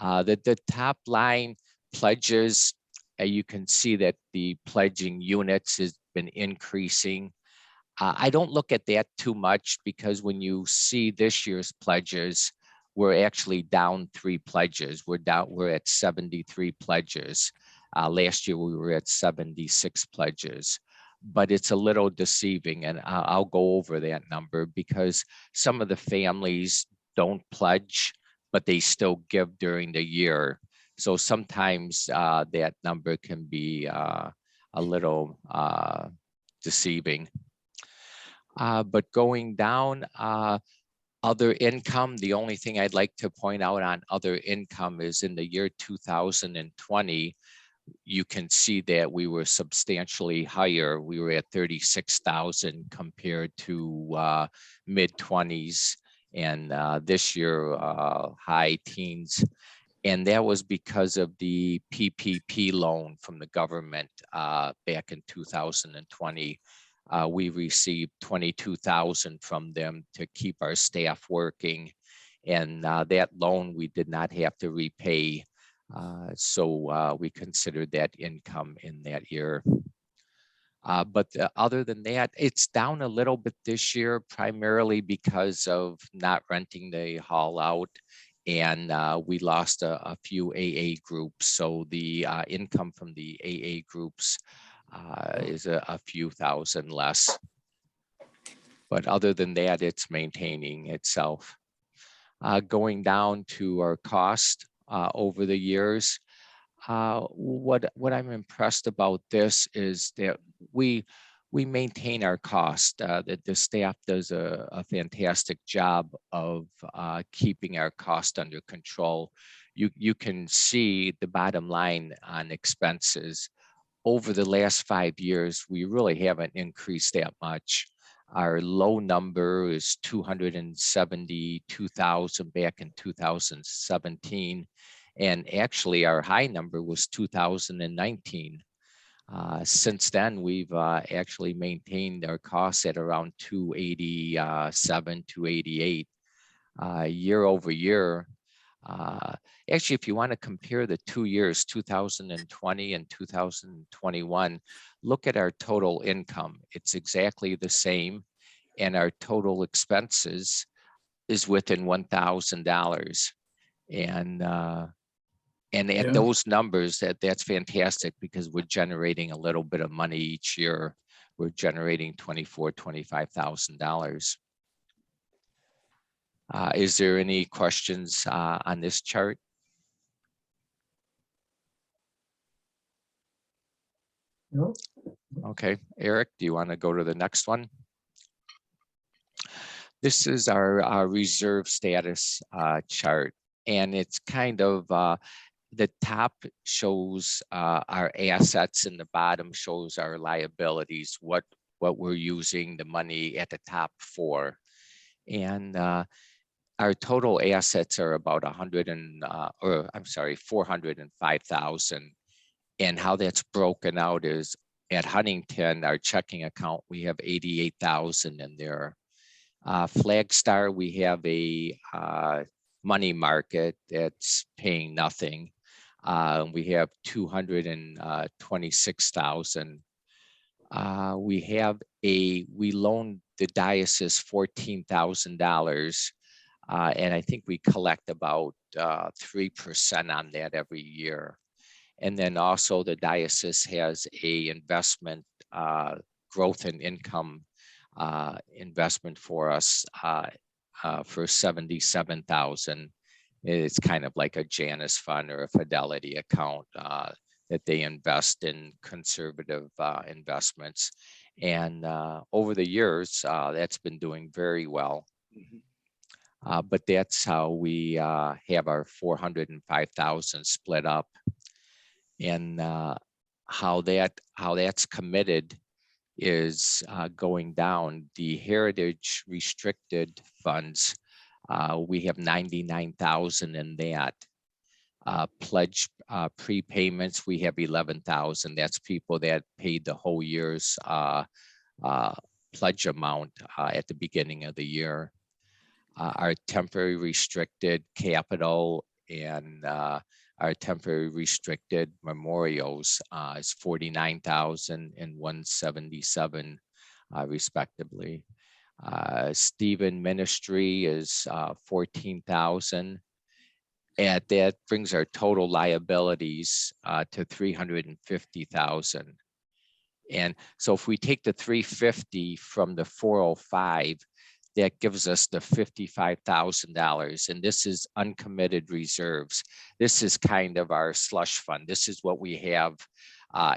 M: The top line pledges, you can see that the pledging units has been increasing. I don't look at that too much because when you see this year's pledges, we're actually down 3 pledges. We're at 73 pledges. Last year we were at 76 pledges. But it's a little deceiving, and I'll go over that number because some of the families don't pledge, but they still give during the year. So sometimes that number can be a little deceiving. But going down, other income, the only thing I'd like to point out on other income is in the year 2020, you can see that we were substantially higher. We were at 36,000 compared to mid-20s, and this year high teens. And that was because of the PPP loan from the government back in 2020. We received 22,000 from them to keep our staff working. And that loan we did not have to repay. So we considered that income in that year. But other than that, it's down a little bit this year, primarily because of not renting the hall out. And we lost a few AA groups. So the income from the AA groups is a few thousand less. But other than that, it's maintaining itself. Going down to our cost over the years, what I'm impressed about this is that we maintain our cost. That the staff does a fantastic job of keeping our cost under control. You can see the bottom line on expenses. Over the last 5 years, we really haven't increased that much. Our low number is 272,000 back in 2017. And actually our high number was 2019. Since then, we've actually maintained our costs at around 287, 288 year over year. Actually, if you want to compare the 2 years, 2020 and 2021, look at our total income. It's exactly the same. And our total expenses is within $1,000. And at those numbers, that's fantastic because we're generating a little bit of money each year. We're generating $24,000, $25,000. Is there any questions on this chart?
L: No.
M: Okay, Eric, do you want to go to the next one? This is our reserve status chart, and it's kind of the top shows our assets and the bottom shows our liabilities, what we're using the money at the top for. And our total assets are about 405,000. And how that's broken out is at Huntington, our checking account, we have 88,000 in there. Flagstar, we have a money market that's paying nothing. We have 226,000. We loaned the diocese $14,000. And I think we collect about 3% on that every year. And then also the diocese has a investment, growth and income investment for us for 77,000. It's kind of like a Janus fund or a Fidelity account that they invest in conservative investments. And over the years, that's been doing very well. But that's how we have our 405,000 split up. And how that's committed is going down. The Heritage restricted funds, we have 99,000 in that. Pledge prepayments, we have 11,000. That's people that paid the whole year's pledge amount at the beginning of the year. Our temporary restricted capital and our temporary restricted memorials is 49,000 and 177 respectively. Stephen Ministry is 14,000. And that brings our total liabilities to 350,000. And so if we take the 350 from the 405, that gives us the $55,000. And this is uncommitted reserves. This is kind of our slush fund. This is what we have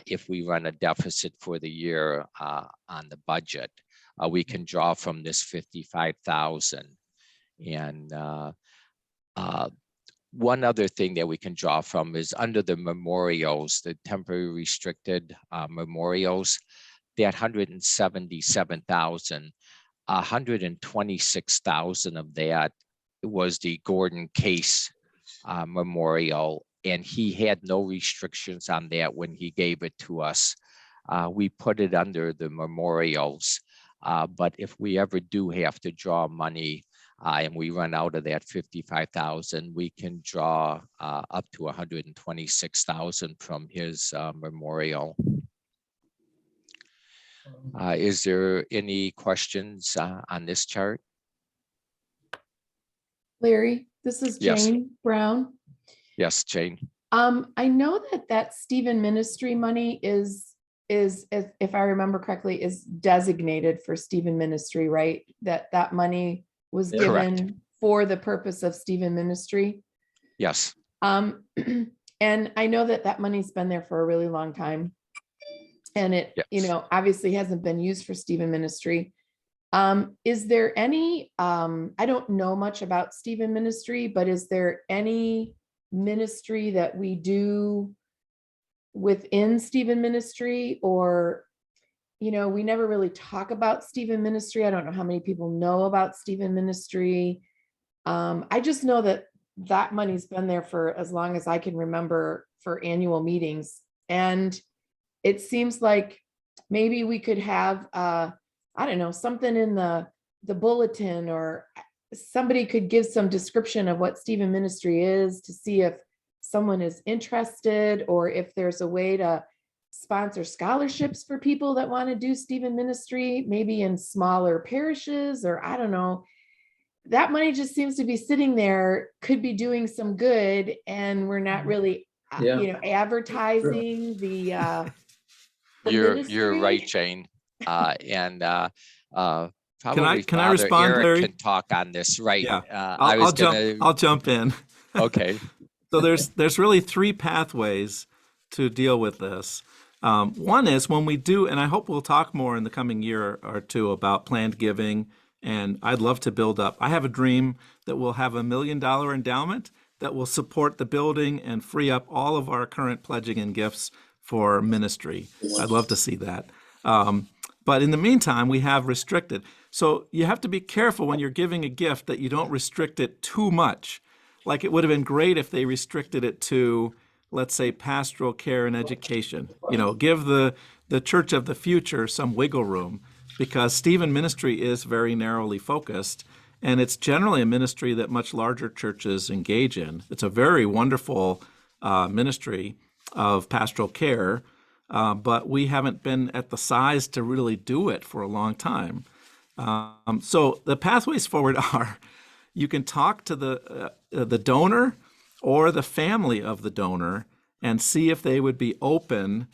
M: if we run a deficit for the year on the budget. We can draw from this 55,000. And one other thing that we can draw from is under the memorials, the temporary restricted memorials, that 177,000. 126,000 of that was the Gordon Case memorial, and he had no restrictions on that when he gave it to us. We put it under the memorials, but if we ever do have to draw money and we run out of that 55,000, we can draw up to 126,000 from his memorial. Is there any questions on this chart?
J: Larry, this is
M: Yes.
J: Jane Brown.
M: Yes, Jane.
J: I know that Stephen Ministry money is, if I remember correctly, is designated for Stephen Ministry, right? That money was
M: Correct.
J: given for the purpose of Stephen Ministry.
M: Yes.
J: And I know that money's been there for a really long time. And it,
M: Yes.
J: Obviously hasn't been used for Stephen Ministry. Is there any, I don't know much about Stephen Ministry, but is there any ministry that we do within Stephen Ministry, or, we never really talk about Stephen Ministry. I don't know how many people know about Stephen Ministry. I just know that money's been there for as long as I can remember for annual meetings. And it seems like maybe we could have, I don't know, something in the bulletin, or somebody could give some description of what Stephen Ministry is, to see if someone is interested, or if there's a way to sponsor scholarships for people that want to do Stephen Ministry, maybe in smaller parishes, or I don't know. That money just seems to be sitting there, could be doing some good, and we're not really, advertising the
M: You're
J: ministry.
M: right, Jane. And probably
B: can I
M: Father
B: respond,
M: Eric
B: Larry?
M: can talk on this, right?
B: Yeah.
M: I was
B: I'll jump in.
M: Okay.
B: So there's really three pathways to deal with this. One is when we do, and I hope we'll talk more in the coming year or two about planned giving, and I'd love to build up. I have a dream that we'll have $1 million endowment that will support the building and free up all of our current pledging and gifts for ministry. I'd love to see that. But in the meantime, we have restricted. So you have to be careful when you're giving a gift that you don't restrict it too much. Like it would have been great if they restricted it to, let's say, pastoral care and education. Give the Church of the Future some wiggle room, because Stephen Ministry is very narrowly focused, and it's generally a ministry that much larger churches engage in. It's a very wonderful ministry of pastoral care, but we haven't been at the size to really do it for a long time. So the pathways forward are, you can talk to the donor or the family of the donor and see if they would be open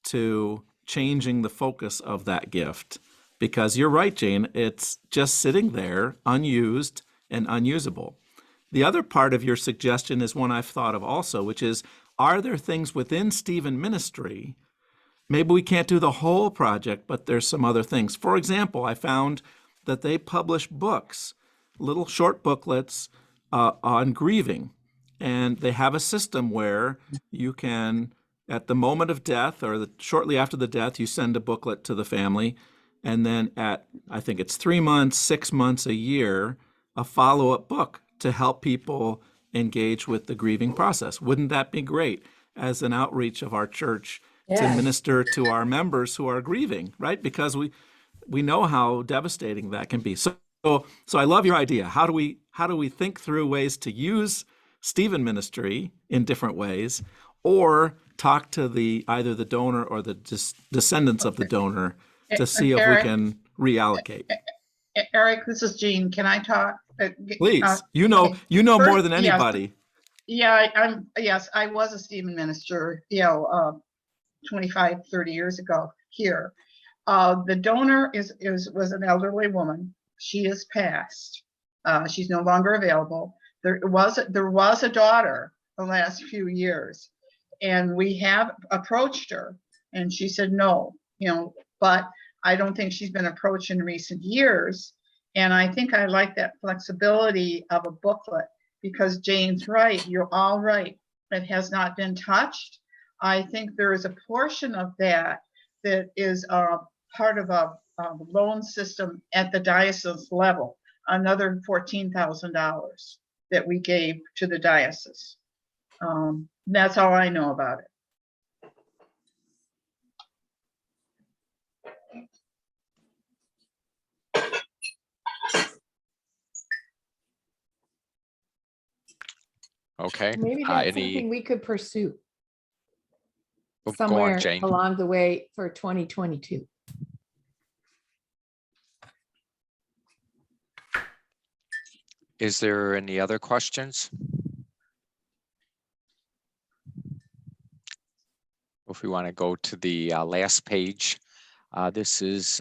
B: to changing the focus of that gift. Because you're right, Jane, it's just sitting there unused and unusable. The other part of your suggestion is one I've thought of also, which is, are there things within Stephen Ministry? Maybe we can't do the whole project, but there's some other things. For example, I found that they publish books, little short booklets on grieving. And they have a system where you can, at the moment of death or shortly after the death, you send a booklet to the family. And then at, I think it's 3 months, 6 months, a year, a follow-up book to help people engage with the grieving process. Wouldn't that be great as an outreach of our church to minister to our members who are grieving, right? Because we know how devastating that can be. So I love your idea. How do we think through ways to use Stephen Ministry in different ways, or talk to either the donor or the descendants of the donor to see if we can reallocate?
P: Eric, this is Jean. Can I talk?
B: Please. You know more than anybody.
P: Yes, I was a Stephen minister, 25, 30 years ago here. The donor was an elderly woman. She is passed. She's no longer available. There was a daughter the last few years, and we have approached her, and she said no, but I don't think she's been approached in recent years. And I think I like that flexibility of a booklet, because Jane's right. You're all right. It has not been touched. I think there is a portion of that is part of a loan system at the diocese level, another $14,000 that we gave to the diocese. That's all I know about it.
M: Okay.
J: Maybe that's something we could pursue
M: Go on,
J: somewhere
M: Jane.
J: along the way for 2022.
M: Is there any other questions? If we want to go to the last page, this is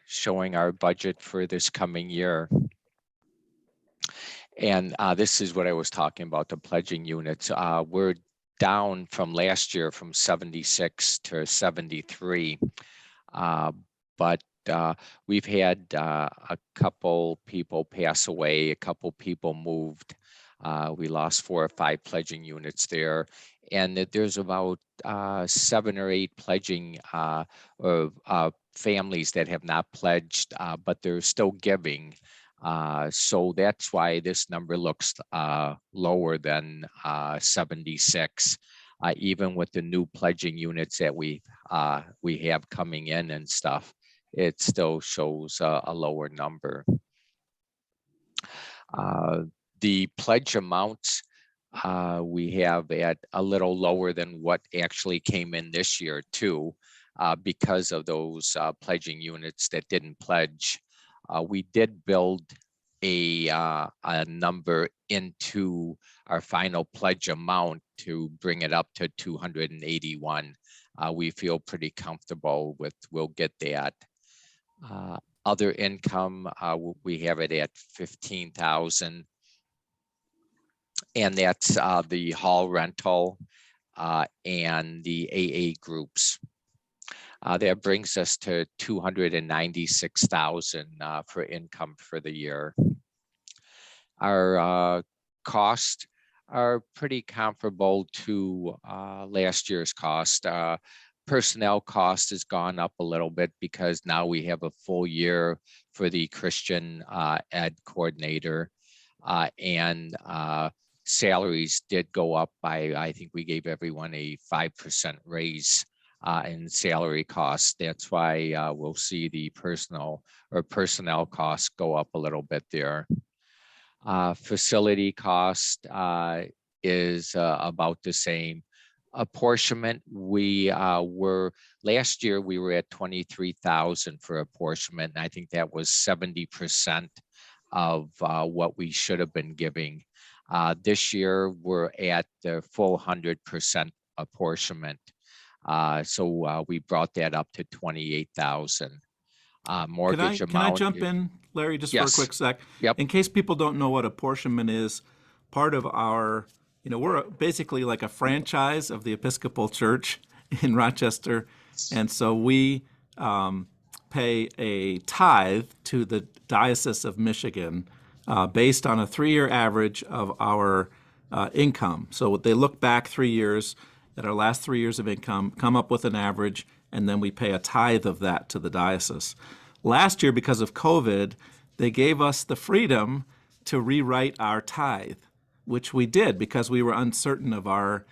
M: showing our budget for this coming year. And this is what I was talking about, the pledging units. We're down from last year from 76 to 73. But we've had a couple people pass away, a couple people moved. We lost 4 or 5 pledging units there. And that there's about 7 or 8 pledging families that have not pledged, but they're still giving. So that's why this number looks lower than 76, even with the new pledging units that we have coming in and stuff. It still shows a lower number. The pledge amounts we have at a little lower than what actually came in this year too, because of those pledging units that didn't pledge. We did build a number into our final pledge amount to bring it up to 281. We feel pretty comfortable with, we'll get that. Other income, we have it at 15,000. And that's the hall rental and the AA groups. That brings us to 296,000 for income for the year. Our costs are pretty comparable to last year's cost. Personnel cost has gone up a little bit because now we have a full year for the Christian ed coordinator, and salaries did go up by, I think we gave everyone a 5% raise in salary costs. That's why we'll see the personnel costs go up a little bit there. Facility cost is about the same. Apportionment, we were, last year we were at 23,000 for apportionment, and I think that was 70% of what we should have been giving. This year we're at the full 100% apportionment. So we brought that up to 28,000. Mortgage amount.
B: Can I jump in, Larry, just for a quick sec?
M: Yep.
B: In case people don't know what apportionment is, part of our, we're basically like a franchise of the Episcopal Church in Rochester. And so we pay a tithe to the Diocese of Michigan based on a 3-year average of our income. So they look back 3 years at our last 3 years of income, come up with an average, and then we pay a tithe of that to the diocese. Last year, because of COVID, they gave us the freedom to rewrite our tithe, which we did because we were uncertain of our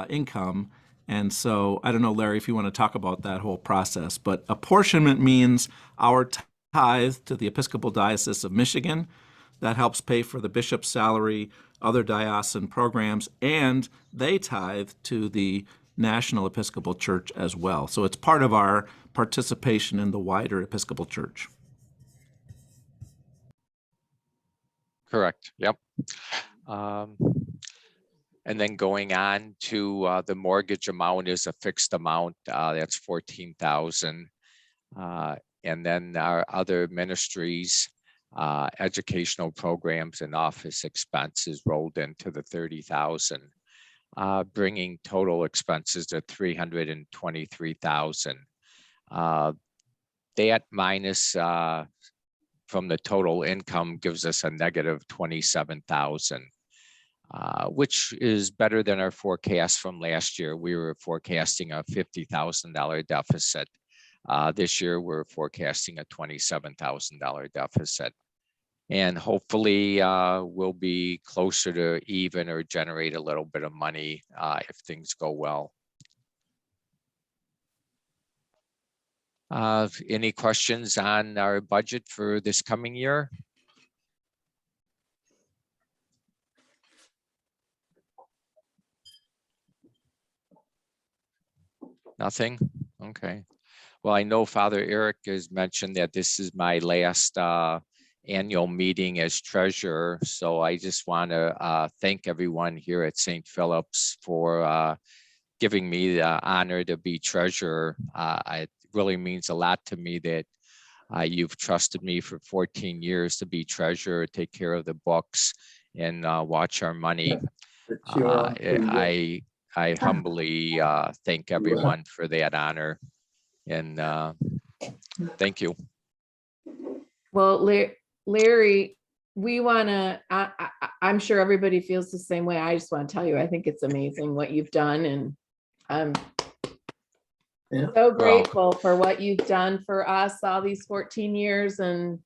B: income. And so I don't know, Larry, if you want to talk about that whole process, but apportionment means our tithe to the Episcopal Diocese of Michigan. That helps pay for the bishop's salary, other diocesan programs, and they tithe to the National Episcopal Church as well. So it's part of our participation in the wider Episcopal Church.
M: Correct. Yep. And then going on to the mortgage amount is a fixed amount. That's 14,000. And then our other ministries, educational programs and office expenses rolled into the 30,000, bringing total expenses to 323,000. That minus from the total income gives us a negative 27,000, which is better than our forecast from last year. We were forecasting a $50,000 deficit. This year, we're forecasting a $27,000 deficit. And hopefully we'll be closer to even or generate a little bit of money if things go well. Any questions on our budget for this coming year? Nothing? Okay. Well, I know Father Eric has mentioned that this is my last annual meeting as treasurer. So I just want to thank everyone here at St. Philip's for giving me the honor to be treasurer. It really means a lot to me that you've trusted me for 14 years to be treasurer, take care of the books, and watch our money. I humbly thank everyone for that honor, and thank you.
J: Well, Larry, we want to, I'm sure everybody feels the same way. I just want to tell you, I think it's amazing what you've done, and I'm so grateful for what you've done for us all these 14 years, and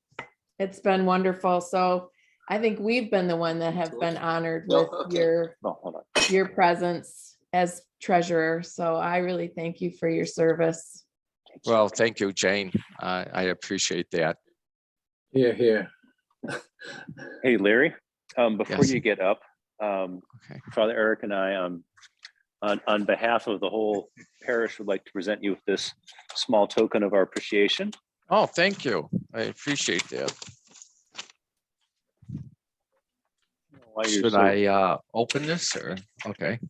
J: it's been wonderful. So I think we've been the one that have been honored with your presence as treasurer. So I really thank you for your service.
M: Well, thank you, Jane. I appreciate that.
K: Here.
Q: Hey, Larry, before
M: Yes.
Q: you get up, Father Eric and I, on behalf of the whole parish, would like to present you with this small token of our appreciation.
M: Oh, thank you. I appreciate that.
Q: While you're
M: Should
Q: so-
M: I open this or, okay.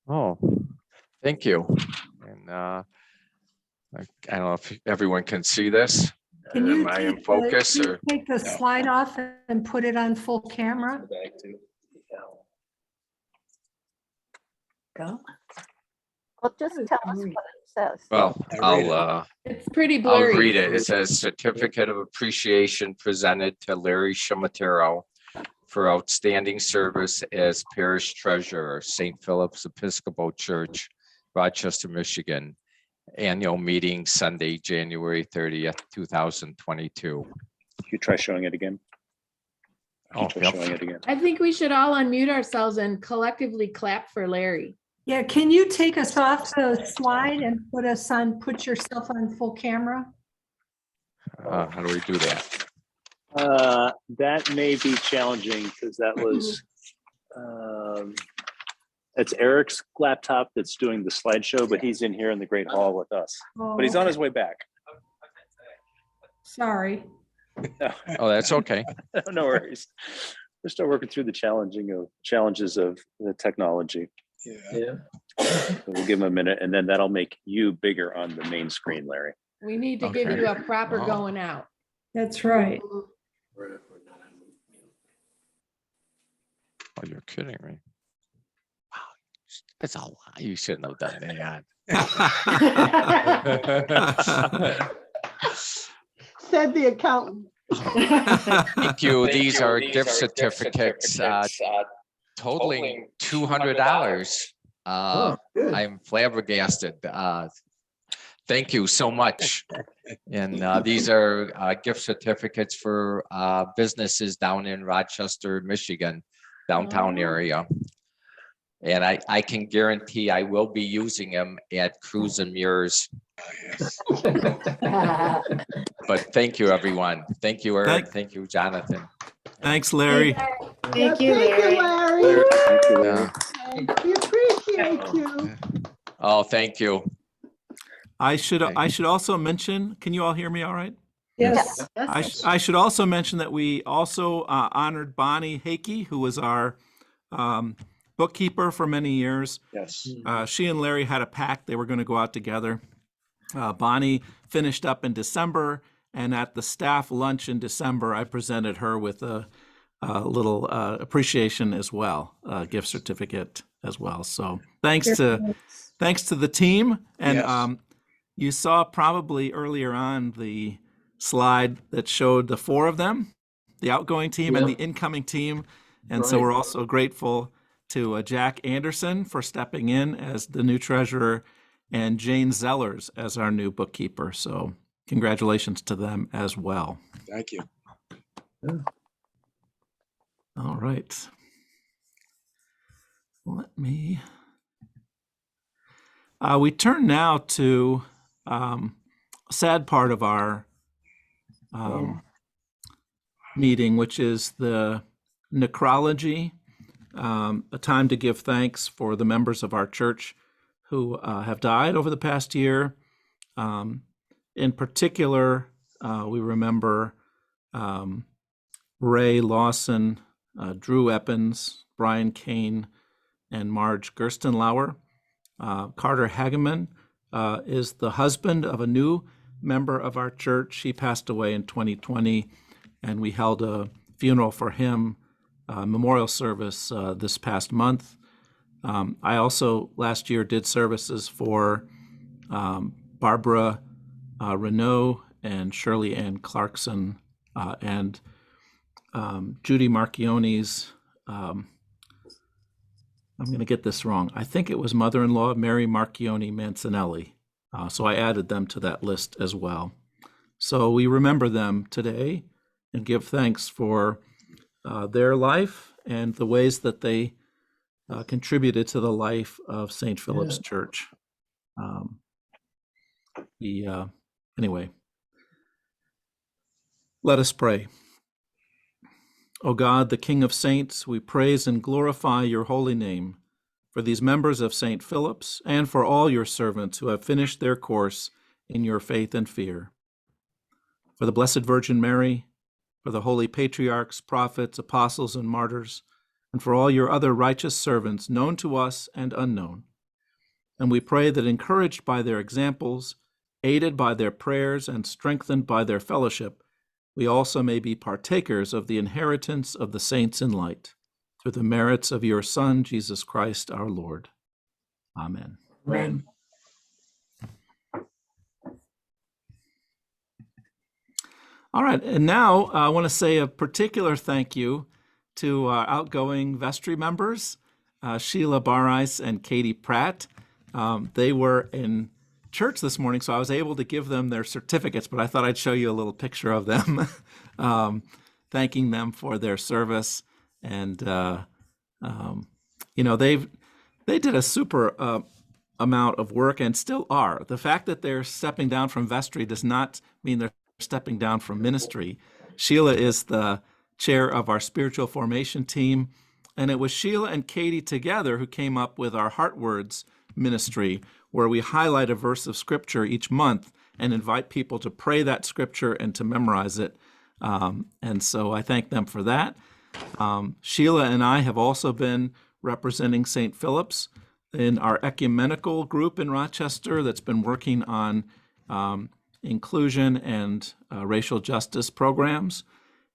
M: Oh, thank you. And I don't know if everyone can see this.
E: Can you
M: Am I in focus
E: can you
M: or?
E: take the slide off and put it on full camera?
O: Go.
F: Well, just tell us what it says.
M: Well,
J: It's pretty
M: I'll
J: blurry.
M: read it. It says certificate of appreciation presented to Larry Shimatero for outstanding service as parish treasurer, St. Philip's Episcopal Church, Rochester, Michigan. Annual meeting Sunday, January 30th, 2022.
Q: You try showing it again.
M: Oh,
Q: Try
M: yep.
Q: showing it again.
J: I think we should all unmute ourselves and collectively clap for Larry.
E: Yeah, can you take us off the slide and put yourself on full camera?
M: How do we do that?
Q: That may be challenging because that was, it's Eric's laptop that's doing the slideshow, but he's in here in the Great Hall with us. But he's on his way back.
E: Sorry.
M: Oh, that's okay.
Q: No worries. We're still working through the challenges of the technology.
K: Yeah.
Q: So we'll give him a minute, and then that'll make you bigger on the main screen, Larry.
J: We need to give
M: Okay.
J: you a proper
M: Oh.
J: going out.
E: That's right.
M: Oh, you're kidding me. Wow, that's a lie. You shouldn't have done that.
E: Said the accountant.
M: Thank you. These are gift certificates totaling $200. I'm flabbergasted. Thank you so much. And these are gift certificates for businesses down in Rochester, Michigan, downtown area. And I can guarantee I will be using them at Cruise and Mures. But thank you, everyone. Thank you, Eric. Thank you, Jonathan.
B: Thanks, Larry.
G: Thank you, Larry.
M: Yeah.
E: We appreciate you.
M: Oh, thank you.
B: I should also mention, can you all hear me all right?
E: Yes.
B: I should also mention that we also honored Bonnie Hakey, who was our bookkeeper for many years.
Q: Yes.
B: She and Larry had a pact. They were going to go out together. Bonnie finished up in December, and at the staff lunch in December, I presented her with a little appreciation as well, gift certificate as well. So thanks to the team. And
Q: Yes.
B: you saw probably earlier on the slide that showed the four of them, the outgoing team and the incoming team. And so
K: Right.
B: we're also grateful to Jack Anderson for stepping in as the new treasurer and Jane Zellers as our new bookkeeper. So congratulations to them as well.
H: Thank you.
B: All right. Let me. We turn now to a sad part of our meeting, which is the necrology, a time to give thanks for the members of our church who have died over the past year. In particular, we remember Ray Lawson, Drew Eppens, Brian Kane, and Marge Gerstenlauer. Carter Hageman is the husband of a new member of our church. He passed away in 2020, and we held a funeral for him, memorial service this past month. I also last year did services for Barbara Renault and Shirley Ann Clarkson and Judy Marchione's, I'm going to get this wrong. I think it was mother-in-law, Mary Marchione Mancinelli. So I added them to that list as well. So we remember them today and give thanks for their life and the ways that they contributed to the life of St. Philip's Church. Anyway, let us pray. O God, the King of saints, we praise and glorify your holy name for these members of St. Philip's and for all your servants who have finished their course in your faith and fear. For the Blessed Virgin Mary, for the holy patriarchs, prophets, apostles, and martyrs, and for all your other righteous servants known to us and unknown. And we pray that encouraged by their examples, aided by their prayers, and strengthened by their fellowship, we also may be partakers of the inheritance of the saints in light, through the merits of your Son, Jesus Christ, our Lord. Amen.
O: Amen.
B: All right, and now I want to say a particular thank you to our outgoing vestry members, Sheila Barais and Katie Pratt. They were in church this morning, so I was able to give them their certificates, but I thought I'd show you a little picture of them, thanking them for their service. And, you know, they did a super amount of work and still are. The fact that they're stepping down from vestry does not mean they're stepping down from ministry. Sheila is the chair of our spiritual formation team, and it was Sheila and Katie together who came up with our Heart Words ministry, where we highlight a verse of scripture each month and invite people to pray that scripture and to memorize it. And so I thank them for that. Sheila and I have also been representing St. Philip's in our ecumenical group in Rochester that's been working on inclusion and racial justice programs.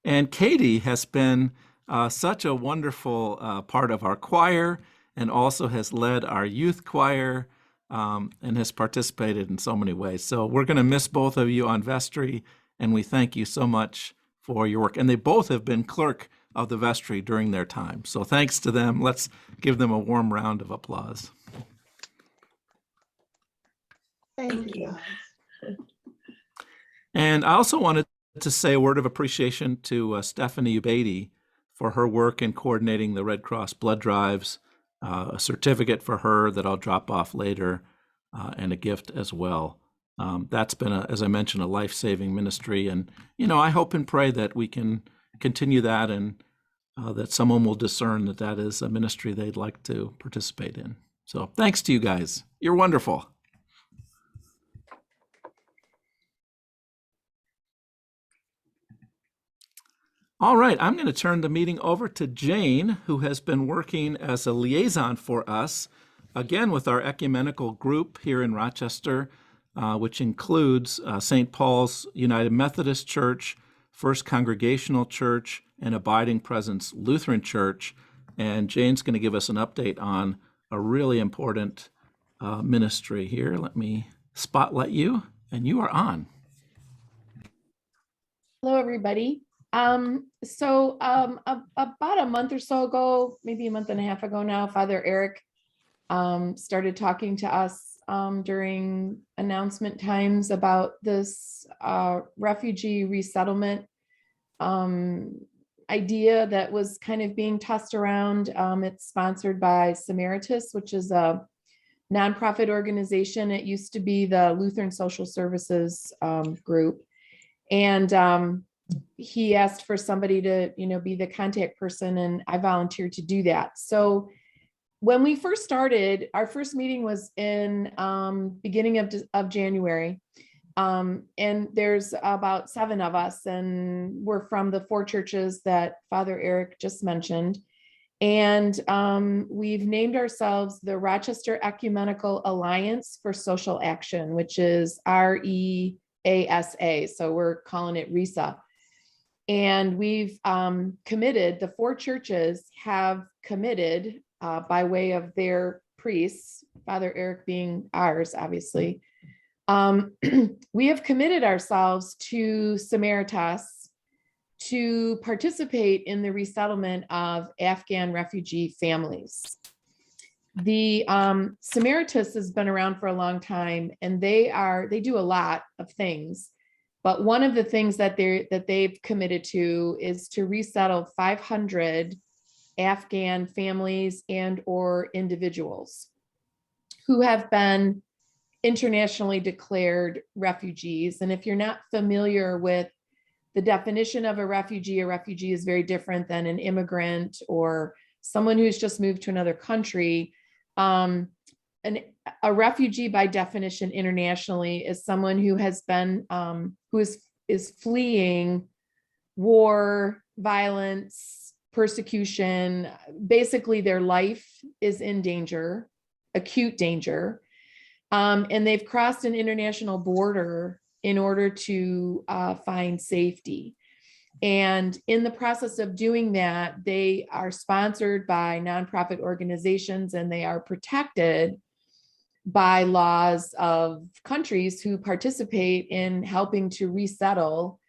B: And Katie has been such a wonderful part of our choir and also has led our youth choir and has participated in so many ways. So we're going to miss both of you on vestry, and we thank you so much for your work. And they both have been clerk of the vestry during their time. So thanks to them. Let's give them a warm round of applause.
E: Thank you.
B: And I also wanted to say a word of appreciation to Stephanie Ubaidi for her work in coordinating the Red Cross blood drives, a certificate for her that I'll drop off later, and a gift as well. That's been, as I mentioned, a life-saving ministry. And, you know, I hope and pray that we can continue that and that someone will discern that that is a ministry they'd like to participate in. So thanks to you guys. You're wonderful. All right, I'm going to turn the meeting over to Jane, who has been working as a liaison for us, again with our ecumenical group here in Rochester, which includes St. Paul's United Methodist Church, First Congregational Church, and Abiding Presence Lutheran Church. And Jane's going to give us an update on a really important ministry here. Let me spotlight you, and you are on.
J: Hello, everybody. About a month or so ago, maybe a month and a half ago now, Father Eric started talking to us during announcement times about this refugee resettlement idea that was kind of being tossed around. It's sponsored by Samaritas, which is a nonprofit organization. It used to be the Lutheran Social Services group. And he asked for somebody to, be the contact person, and I volunteered to do that. So when we first started, our first meeting was in beginning of January. And there's about 7 of us, and we're from the 4 churches that Father Eric just mentioned. And we've named ourselves the Rochester Ecumenical Alliance for Social Action, which is REASA. So we're calling it RESA. And we've committed, the 4 churches have committed by way of their priests, Father Eric being ours, obviously. We have committed ourselves to Samaritas to participate in the resettlement of Afghan refugee families. The Samaritas has been around for a long time, and they do a lot of things. But one of the things that they've committed to is to resettle 500 Afghan families and or individuals who have been internationally declared refugees. And if you're not familiar with the definition of a refugee is very different than an immigrant or someone who's just moved to another country. A refugee by definition internationally is someone who has been, who is fleeing war, violence, persecution. Basically, their life is in danger, acute danger. And they've crossed an international border in order to find safety. And in the process of doing that, they are sponsored by nonprofit organizations, and they are protected by laws of countries who participate in helping to resettle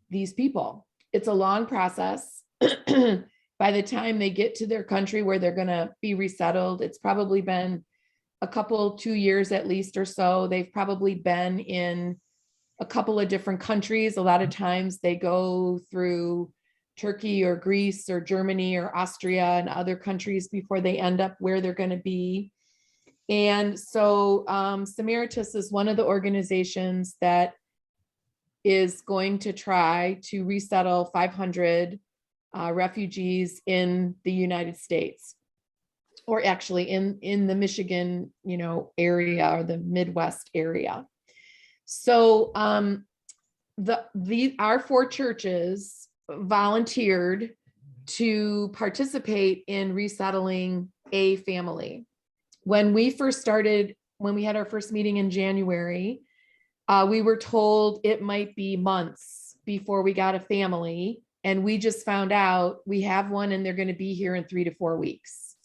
J: these people. It's a long process. By the time they get to their country where they're going to be resettled, it's probably been a couple, 2 years at least or so. They've probably been in a couple of different countries. A lot of times they go through Turkey or Greece or Germany or Austria and other countries before they end up where they're going to be. And so Samaritas is one of the organizations that is going to try to resettle 500 refugees in the United States, or actually in the Michigan, area or the Midwest area. So our 4 churches volunteered to participate in resettling a family. When we first started, when we had our first meeting in January, we were told it might be months before we got a family. And we just found out we have one and they're going to be here in 3 to 4 weeks.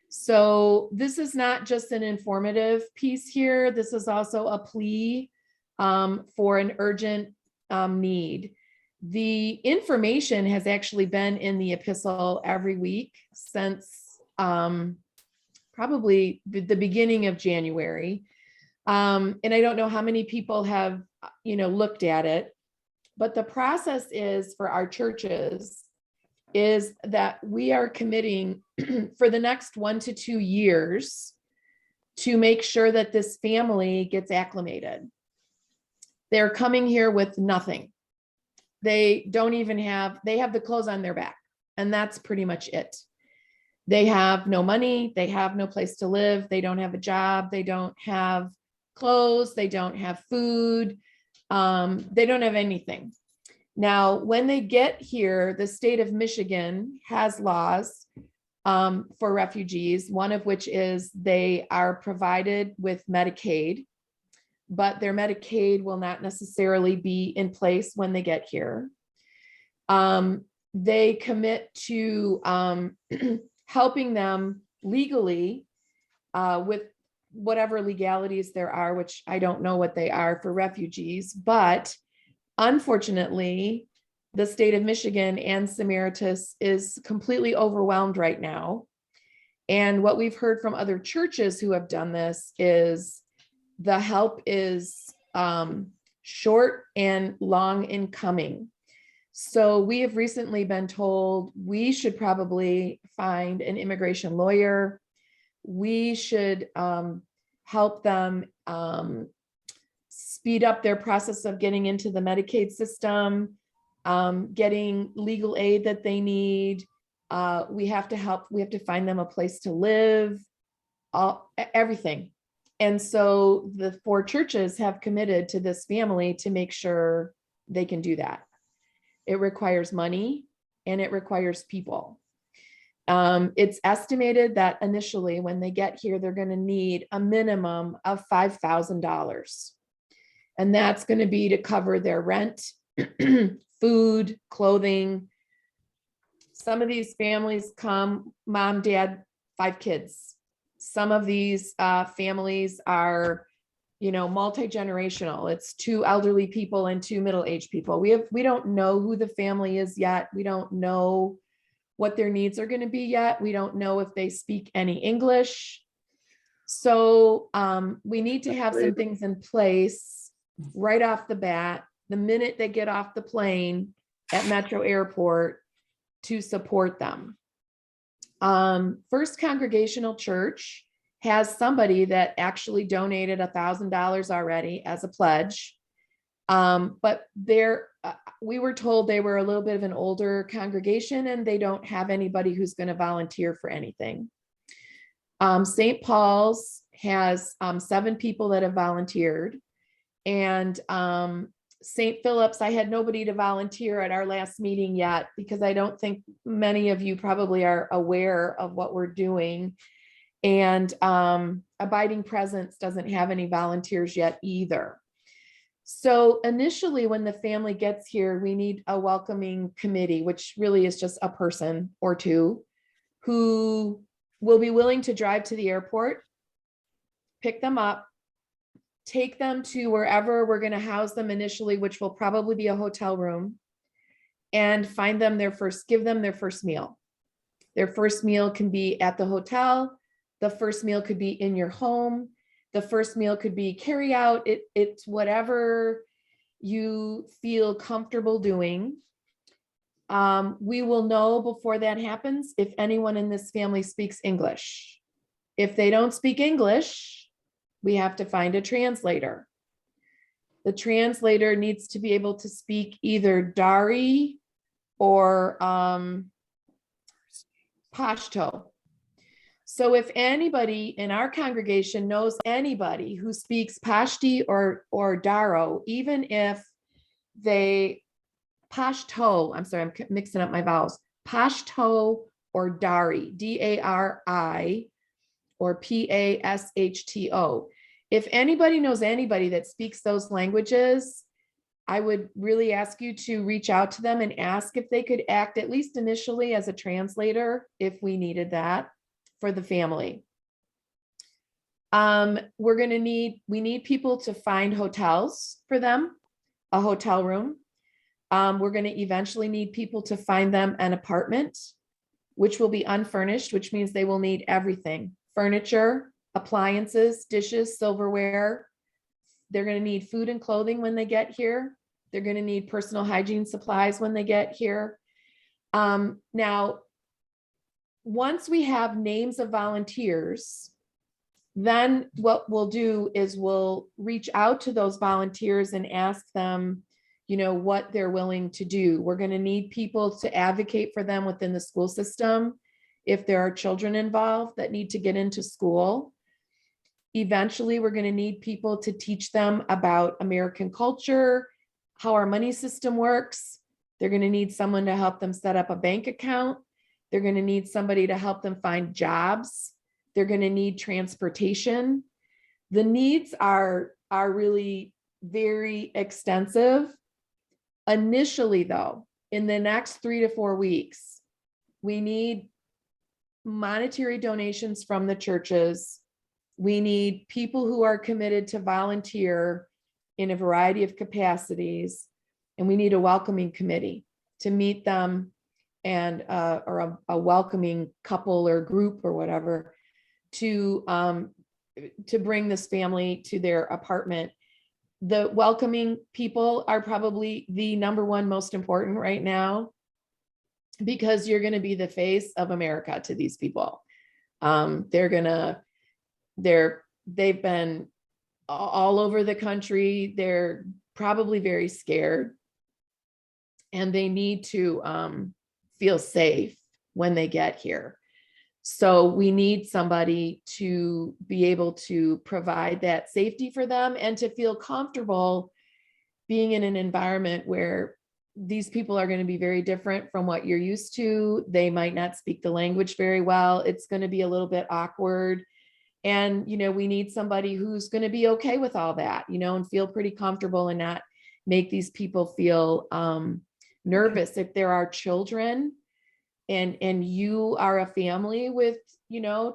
J: So this is not just an informative piece here. This is also a plea for an urgent need. The information has actually been in the epistle every week since probably the beginning of January. And I don't know how many people have, looked at it, but the process is for our churches is that we are committing for the next 1 to 2 years to make sure that this family gets acclimated. They're coming here with nothing. They don't even have, they have the clothes on their back, and that's pretty much it. They have no money. They have no place to live. They don't have a job. They don't have clothes. They don't have food. They don't have anything. Now, when they get here, the state of Michigan has laws for refugees, one of which is they are provided with Medicaid, but their Medicaid will not necessarily be in place when they get here. They commit to helping them legally with whatever legalities there are, which I don't know what they are for refugees, but unfortunately, the state of Michigan and Samaritas is completely overwhelmed right now. And what we've heard from other churches who have done this is the help is short and long in coming. So we have recently been told we should probably find an immigration lawyer. We should help them speed up their process of getting into the Medicaid system, getting legal aid that they need. We have to find them a place to live, everything. And so the 4 churches have committed to this family to make sure they can do that. It requires money and it requires people. It's estimated that initially when they get here, they're going to need a minimum of $5,000. And that's going to be to cover their rent, food, clothing. Some of these families come, mom, dad, 5 kids. Some of these families are, multi-generational. It's 2 elderly people and 2 middle-aged people. We don't know who the family is yet. We don't know what their needs are going to be yet. We don't know if they speak any English. So we need to have some things in place right off the bat, the minute they get off the plane at Metro Airport, to support them. First Congregational Church has somebody that actually donated $1,000 already as a pledge. But we were told they were a little bit of an older congregation and they don't have anybody who's going to volunteer for anything. St. Paul's has 7 people that have volunteered, and St. Philip's, I had nobody to volunteer at our last meeting yet, because I don't think many of you probably are aware of what we're doing. And Abiding Presence doesn't have any volunteers yet either. So initially, when the family gets here, we need a welcoming committee, which really is just a person or 2 who will be willing to drive to the airport, pick them up, take them to wherever we're going to house them initially, which will probably be a hotel room, and give them their first meal. Their first meal can be at the hotel. The first meal could be in your home. The first meal could be carry out. It's whatever you feel comfortable doing. We will know before that happens if anyone in this family speaks English. If they don't speak English, we have to find a translator. The translator needs to be able to speak either Dari or Pashto. So if anybody in our congregation knows anybody who speaks Pashto or Daro, even if they Pashto, I'm sorry, I'm mixing up my vowels, Pashto or Dari, D-A-R-I, or P-A-S-H-T-O. If anybody knows anybody that speaks those languages, I would really ask you to reach out to them and ask if they could act, at least initially, as a translator, if we needed that for the family. We need people to find hotels for them, a hotel room. We're going to eventually need people to find them an apartment, which will be unfurnished, which means they will need everything: furniture, appliances, dishes, silverware. They're going to need food and clothing when they get here. They're going to need personal hygiene supplies when they get here. Now, once we have names of volunteers, then what we'll do is we'll reach out to those volunteers and ask them, what they're willing to do. We're going to need people to advocate for them within the school system if there are children involved that need to get into school. Eventually, we're going to need people to teach them about American culture, how our money system works. They're going to need someone to help them set up a bank account. They're going to need somebody to help them find jobs. They're going to need transportation. The needs are really very extensive. Initially, though, in the next 3 to 4 weeks, we need monetary donations from the churches. We need people who are committed to volunteer in a variety of capacities, and we need a welcoming committee to meet them, and or a welcoming couple or group or whatever to bring this family to their apartment. The welcoming people are probably the number one most important right now, because you're going to be the face of America to these people. They've been all over the country. They're probably very scared. And they need to feel safe when they get here. So we need somebody to be able to provide that safety for them and to feel comfortable being in an environment where these people are going to be very different from what you're used to. They might not speak the language very well. It's going to be a little bit awkward. And, we need somebody who's going to be okay with all that, and feel pretty comfortable and not make these people feel nervous. If there are children and you are a family with,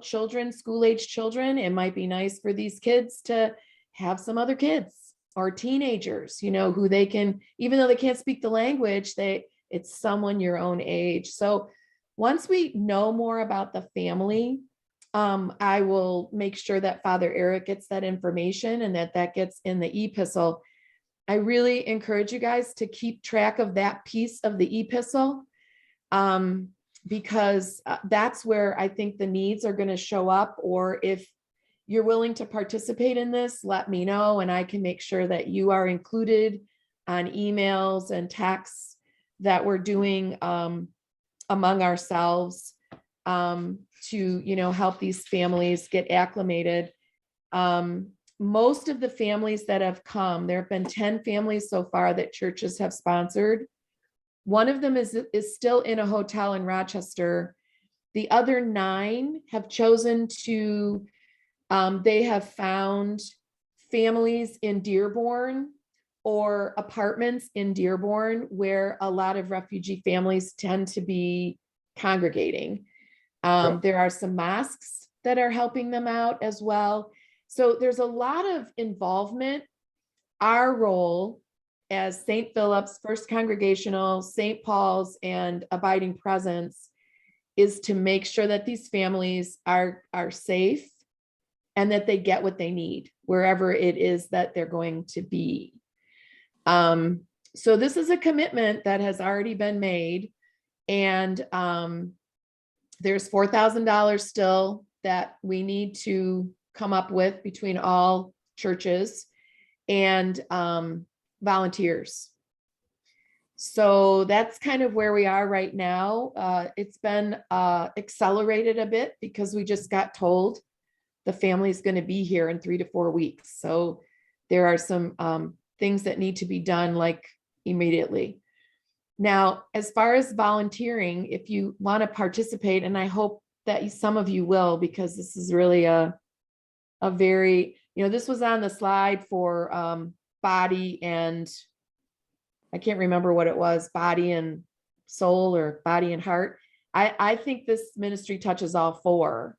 J: children, school-age children, it might be nice for these kids to have some other kids or teenagers, who they can, even though they can't speak the language, it's someone your own age. So once we know more about the family, I will make sure that Father Eric gets that information and that gets in the epistle. I really encourage you guys to keep track of that piece of the epistle, because that's where I think the needs are going to show up. Or if you're willing to participate in this, let me know, and I can make sure that you are included on emails and texts that we're doing among ourselves to, help these families get acclimated. Most of the families that have come, there have been 10 families so far that churches have sponsored. One of them is still in a hotel in Rochester. The other 9 have chosen to, they have found families in Dearborn or apartments in Dearborn where a lot of refugee families tend to be congregating. There are some mosques that are helping them out as well. So there's a lot of involvement. Our role as St. Philip's, First Congregational, St. Paul's, and Abiding Presence is to make sure that these families are safe and that they get what they need wherever it is that they're going to be. So this is a commitment that has already been made, and there's $4,000 still that we need to come up with between all churches and volunteers. So that's kind of where we are right now. It's been accelerated a bit because we just got told the family's going to be here in 3 to 4 weeks. So there are some things that need to be done like immediately. Now, as far as volunteering, if you want to participate, and I hope that some of you will, because this is really a very, this was on the slide for body and, I can't remember what it was, body and soul or body and heart. I think this ministry touches all 4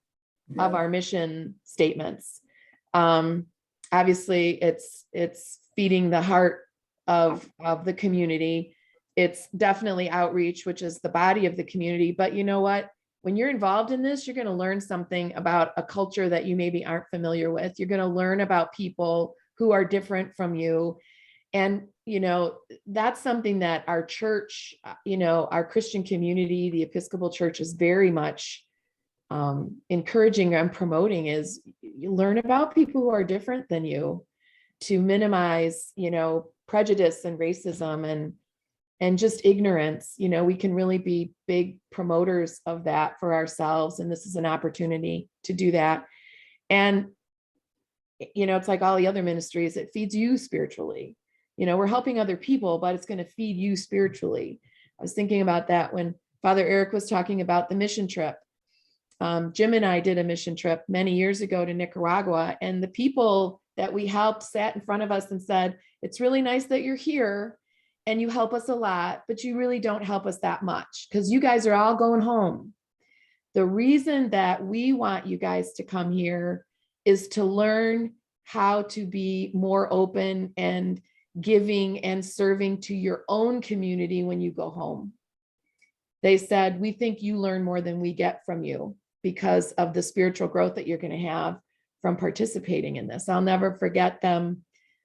J: of our mission statements. Obviously, it's feeding the heart of the community. It's definitely outreach, which is the body of the community. But you know what? When you're involved in this, you're going to learn something about a culture that you maybe aren't familiar with. You're going to learn about people who are different from you. And, that's something that our church, our Christian community, the Episcopal Church, is very much encouraging and promoting, is you learn about people who are different than you, to minimize, prejudice and racism and just ignorance. We can really be big promoters of that for ourselves. And this is an opportunity to do that. And, it's like all the other ministries, it feeds you spiritually. We're helping other people, but it's going to feed you spiritually. I was thinking about that when Father Eric was talking about the mission trip. Jim and I did a mission trip many years ago to Nicaragua, and the people that we helped sat in front of us and said, it's really nice that you're here and you help us a lot, but you really don't help us that much because you guys are all going home. The reason that we want you guys to come here is to learn how to be more open and giving and serving to your own community when you go home. They said, we think you learn more than we get from you because of the spiritual growth that you're going to have from participating in this. I'll never forget them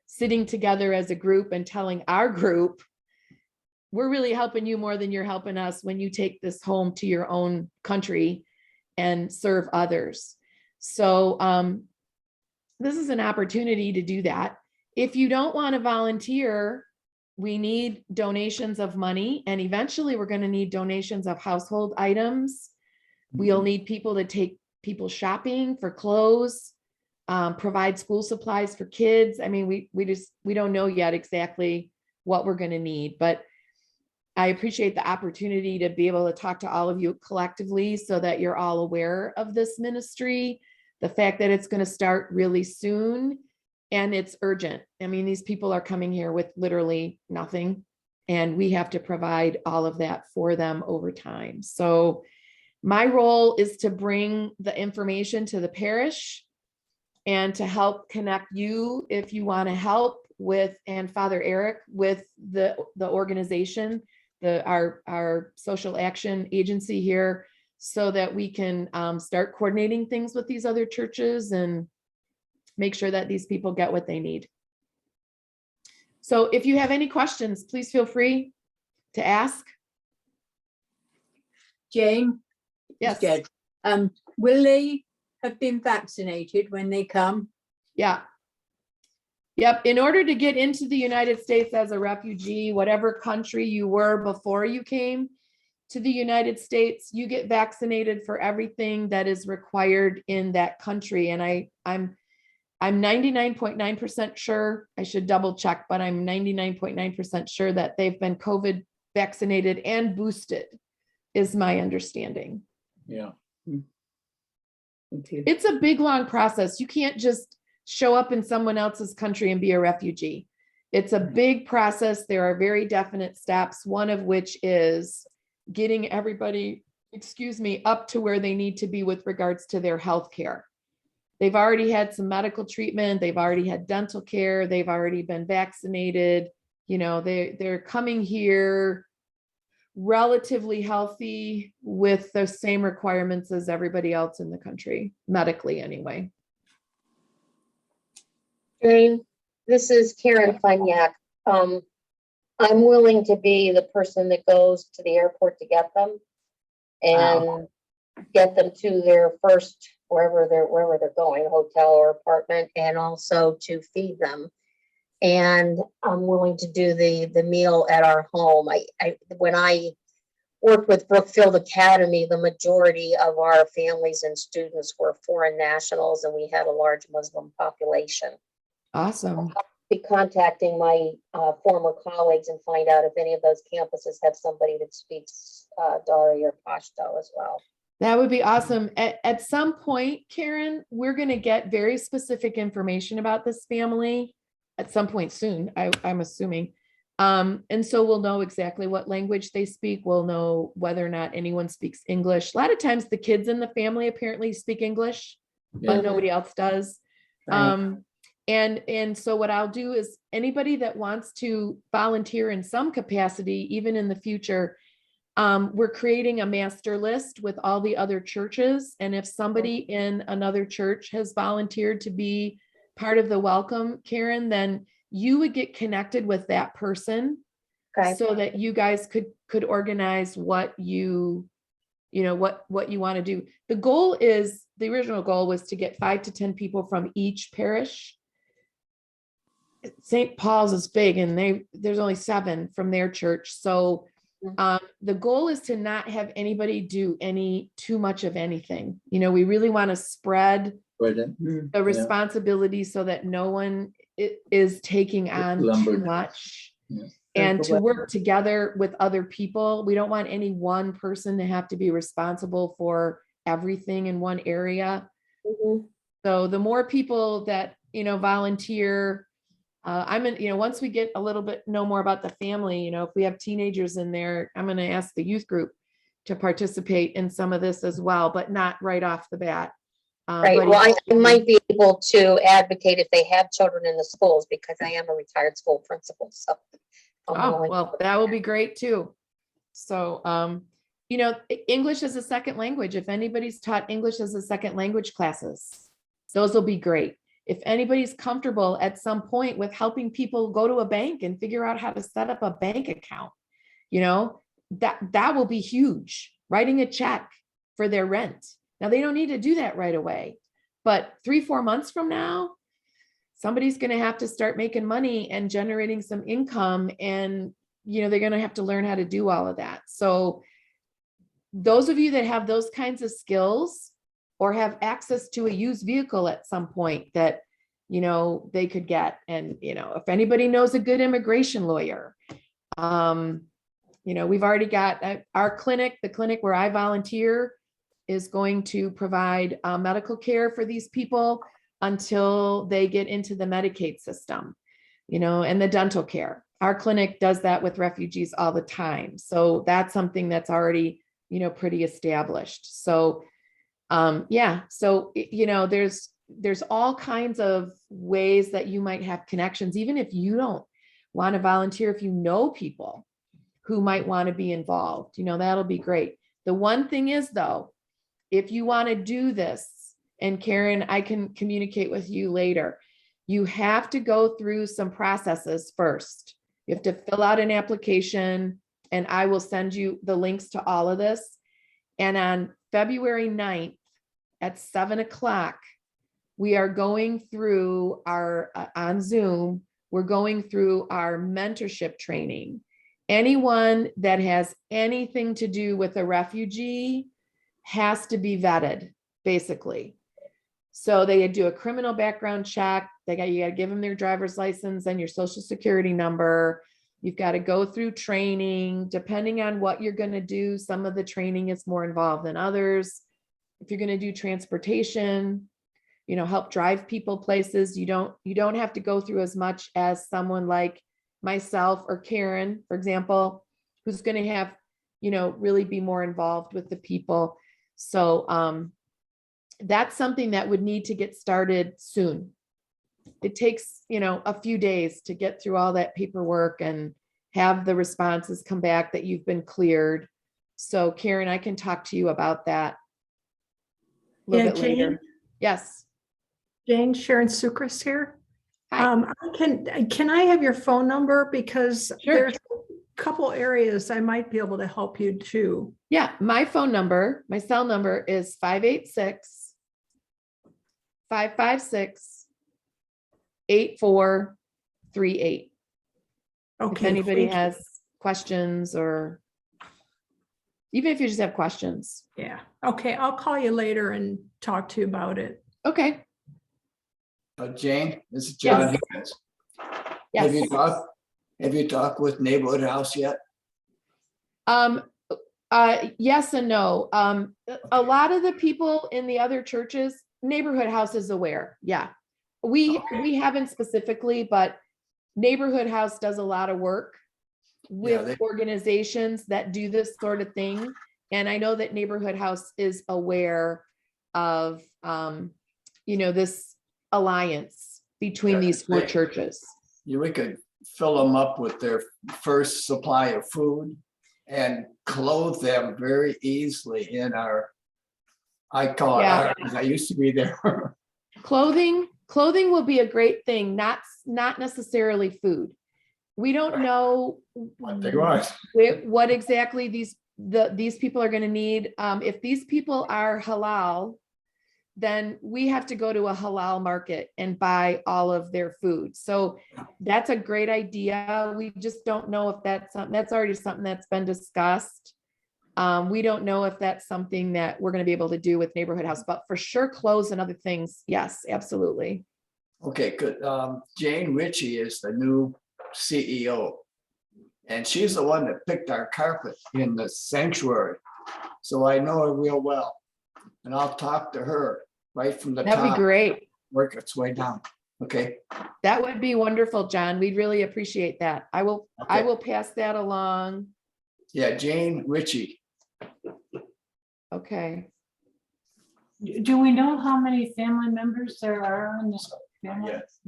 J: sitting together as a group and telling our group, we're really helping you more than you're helping us when you take this home to your own country and serve others. So this is an opportunity to do that. If you don't want to volunteer, we need donations of money, and eventually we're going to need donations of household items. We'll need people to take people shopping for clothes, provide school supplies for kids. I mean, we don't know yet exactly what we're going to need, but I appreciate the opportunity to be able to talk to all of you collectively so that you're all aware of this ministry, the fact that it's going to start really soon and it's urgent. I mean, these people are coming here with literally nothing, and we have to provide all of that for them over time. So my role is to bring the information to the parish and to help connect you if you want to help with, and Father Eric with the organization, our social action agency here, so that we can start coordinating things with these other churches and make sure that these people get what they need. So if you have any questions, please feel free to ask.
O: Jane?
J: Yes.
O: Jed, will they have been vaccinated when they come?
J: Yeah. Yep. In order to get into the United States as a refugee, whatever country you were before you came to the United States, you get vaccinated for everything that is required in that country. And I'm 99.9% sure, I should double check, but I'm 99.9% sure that they've been COVID vaccinated and boosted, is my understanding.
K: Yeah.
J: It's a big, long process. You can't just show up in someone else's country and be a refugee. It's a big process. There are very definite steps, one of which is getting everybody, up to where they need to be with regards to their health care. They've already had some medical treatment. They've already had dental care. They've already been vaccinated. You know, they're coming here relatively healthy with the same requirements as everybody else in the country, medically anyway.
D: Jane, this is Karen Funyak. I'm willing to be the person that goes to the airport to get them and get them to their first, wherever they're going, hotel or apartment, and also to feed them. And I'm willing to do the meal at our home. When I worked with Brookfield Academy, the majority of our families and students were foreign nationals, and we had a large Muslim population.
J: Awesome.
D: I'll be contacting my former colleagues and find out if any of those campuses have somebody that speaks Dari or Pashto as well.
J: That would be awesome. At some point, Karen, we're going to get very specific information about this family at some point soon, I'm assuming. And so we'll know exactly what language they speak. We'll know whether or not anyone speaks English. A lot of times the kids in the family apparently speak English, but nobody else does.
O: Right.
J: And so what I'll do is anybody that wants to volunteer in some capacity, even in the future, we're creating a master list with all the other churches. And if somebody in another church has volunteered to be part of the welcome, Karen, then you would get connected with that person.
D: Okay.
J: So that you guys could organize what you want to do. The original goal was to get 5 to 10 people from each parish. St. Paul's is big, and there's only 7 from their church. So the goal is to not have anybody do too much of anything. You know, we really want to spread the responsibility so that no one is taking on too much. And to work together with other people. We don't want any one person to have to be responsible for everything in one area. So the more people that, volunteer, once we get a little bit know more about the family, if we have teenagers in there, I'm going to ask the youth group to participate in some of this as well, but not right off the bat.
D: Right. Well, I might be able to advocate if they have children in the schools, because I am a retired school principal. So,
J: well, that will be great too. So, English as a second language. If anybody's taught English as a second language classes, those will be great. If anybody's comfortable at some point with helping people go to a bank and figure out how to set up a bank account, that will be huge. Writing a check for their rent. Now, they don't need to do that right away, but 3-4 months from now, somebody's going to have to start making money and generating some income, and they're going to have to learn how to do all of that. So those of you that have those kinds of skills or have access to a used vehicle at some point that they could get, and if anybody knows a good immigration lawyer, we've already got our clinic, the clinic where I volunteer, is going to provide medical care for these people until they get into the Medicaid system, and the dental care. Our clinic does that with refugees all the time. So that's something that's already, pretty established. So, so, there's all kinds of ways that you might have connections, even if you don't want to volunteer, if you know people who might want to be involved, that'll be great. The one thing is, though, if you want to do this, and Karen, I can communicate with you later, you have to go through some processes first. You have to fill out an application, and I will send you the links to all of this. And on February 9th at 7:00, we are going through our, on Zoom, we're going through our mentorship training. Anyone that has anything to do with a refugee has to be vetted, basically. So they do a criminal background check. You got to give them their driver's license and your social security number. You've got to go through training. Depending on what you're going to do, some of the training is more involved than others. If you're going to do transportation, help drive people places, you don't have to go through as much as someone like myself or Karen, for example, who's going to have, really be more involved with the people. So that's something that would need to get started soon. It takes, a few days to get through all that paperwork and have the responses come back that you've been cleared. So Karen, I can talk to you about that a little bit later.
E: Jane?
J: Yes.
E: Jane, Sharon Sucres here.
J: Hi.
E: Can I have your phone number? Because
J: Sure.
E: there's a couple areas I might be able to help you too.
J: Yeah, my phone number, my cell number is 586-556-8438. If
E: Okay.
J: anybody
E: thank you.
J: has questions, or even if you just have questions.
E: Yeah, okay, I'll call you later and talk to you about it.
J: Okay.
A: Jane, this is John
J: Yes.
A: Higgins.
J: Yes.
A: Have you talked with Neighborhood House yet?
J: Yes and no. A lot of the people in the other churches, Neighborhood House is aware. Yeah. We haven't specifically, but Neighborhood House does a lot of work with organizations that do this sort of thing. And I know that Neighborhood House is aware of, this alliance between these four churches.
A: We could fill them up with their first supply of food and clothe them very easily in our, I call it,
J: Yeah.
A: I used to be there.
J: Clothing will be a great thing, not necessarily food. We don't know what exactly these people are going to need. If these people are halal, then we have to go to a halal market and buy all of their food. So that's a great idea. We just don't know if that's already something that's been discussed. We don't know if that's something that we're going to be able to do with Neighborhood House, but for sure, clothes and other things. Yes, absolutely.
A: Okay, good. Jane Ritchie is the new CEO. And she's the one that picked our carpet in the sanctuary. So I know her real well. And I'll talk to her right from the top.
J: That'd be great.
A: Work its way down. Okay.
J: That would be wonderful, John. We'd really appreciate that. I will pass that along.
A: Yeah, Jane Ritchie.
J: Okay.
O: Do we know how many family members there are in this family?
A: Yes.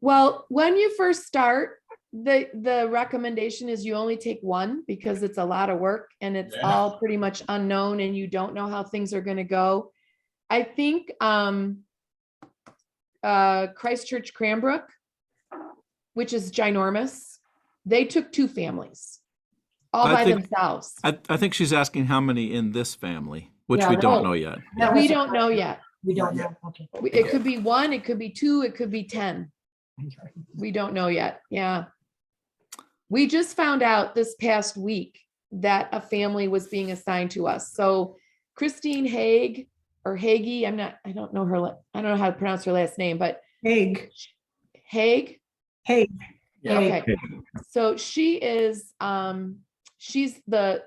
J: Well, when you first start, the recommendation is you only take one, because it's a lot of work and it's all pretty much unknown and you don't know how things are going to go. I think Christchurch Cranbrook, which is ginormous, they took 2 families all by themselves.
B: I think she's asking how many in this family, which we don't know yet.
J: We don't know yet.
O: We don't know. Okay.
J: It could be 1, it could be 2, it could be 10. We don't know yet. Yeah. We just found out this past week that a family was being assigned to us. So Christine Haig or Hagee, I don't know how to pronounce her last name, but
E: Haig.
J: Haig.
E: Haig.
A: Yeah.
J: Okay. So she is, she's the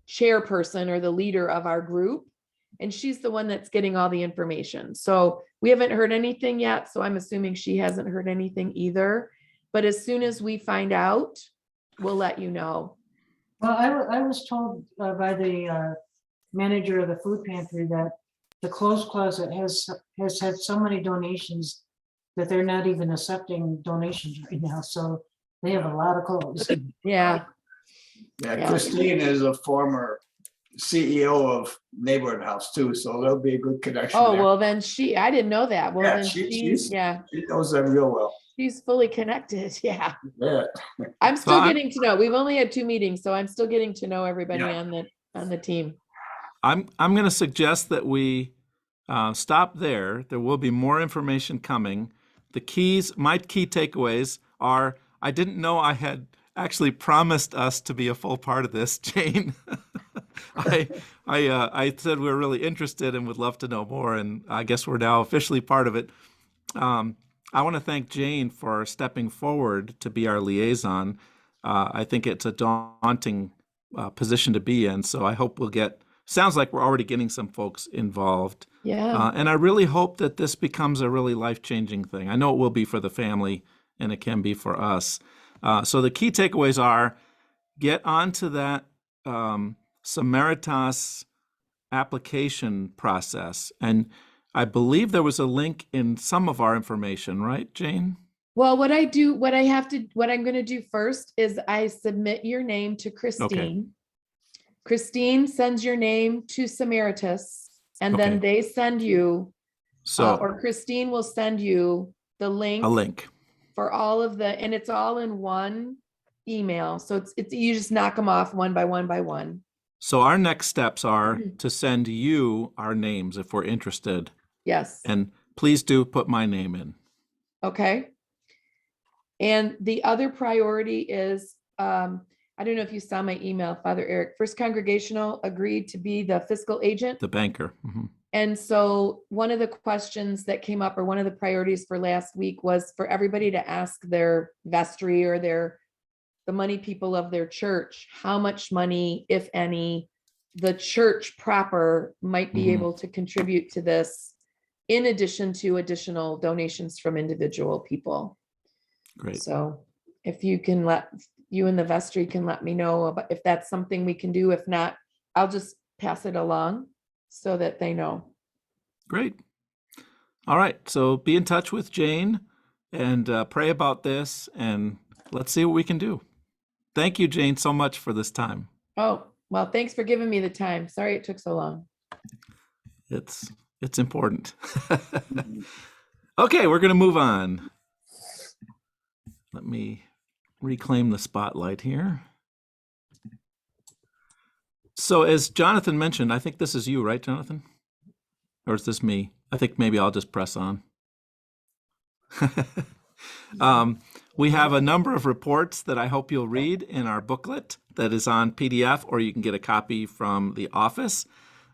J: chairperson or the leader of our group. And she's the one that's getting all the information. So we haven't heard anything yet. So I'm assuming she hasn't heard anything either. But as soon as we find out, we'll let you know.
O: Well, I was told by the manager of the food pantry that the clothes closet has had so many donations that they're not even accepting donations right now. So they have a lot of clothes.
J: Yeah.
A: Yeah, Christine is a former CEO of Neighborhood House too, so there'll be a good connection
J: Oh,
A: there.
J: well, then I didn't know that. Well,
A: Yeah,
J: then
A: she knows them real well.
J: she's fully connected. Yeah.
A: Yeah.
J: I'm still
B: I'm-
J: getting to know. We've only had 2 meetings, so I'm still getting to know everybody
A: Yeah.
J: on the team.
B: I'm going to suggest that we stop there. There will be more information coming. My key takeaways are, I didn't know I had actually promised us to be a full part of this, Jane. I said we were really interested and would love to know more, and I guess we're now officially part of it. I want to thank Jane for stepping forward to be our liaison. I think it's a daunting position to be in, so I hope sounds like we're already getting some folks involved.
J: Yeah.
B: And I really hope that this becomes a really life-changing thing. I know it will be for the family, and it can be for us. So the key takeaways are, get onto that Samaritas application process. And I believe there was a link in some of our information, right, Jane?
J: Well, what I'm going to do first is I submit your name to Christine. Christine sends your name to Samaritas, and then
B: Okay.
J: they send you,
B: So
J: or Christine will send you the link
B: a link.
J: for all of and it's all in one email. So it's you just knock them off one by one by one.
B: So our next steps are to send you our names if we're interested.
J: Yes.
B: And please do put my name in.
J: Okay. And the other priority is, I don't know if you saw my email, Father Eric, First Congregational agreed to be the fiscal agent.
B: The banker. Mhm.
J: And so one of the questions that came up, or one of the priorities for last week, was for everybody to ask their vestry or the money people of their church, how much money, if any, the church proper might be
B: Mhm.
J: able to contribute to this, in addition to additional donations from individual people.
B: Great.
J: So if you and the vestry can let me know about if that's something we can do. If not, I'll just pass it along so that they know.
B: Great. All right. So be in touch with Jane and pray about this, and let's see what we can do. Thank you, Jane, so much for this time.
J: Oh, well, thanks for giving me the time. Sorry it took so long.
B: It's important. Okay, we're going to move on. Let me reclaim the spotlight here. So as Jonathan mentioned, I think this is you, right, Jonathan? Or is this me? I think maybe I'll just press on. We have a number of reports that I hope you'll read in our booklet that is on PDF, or you can get a copy from the office.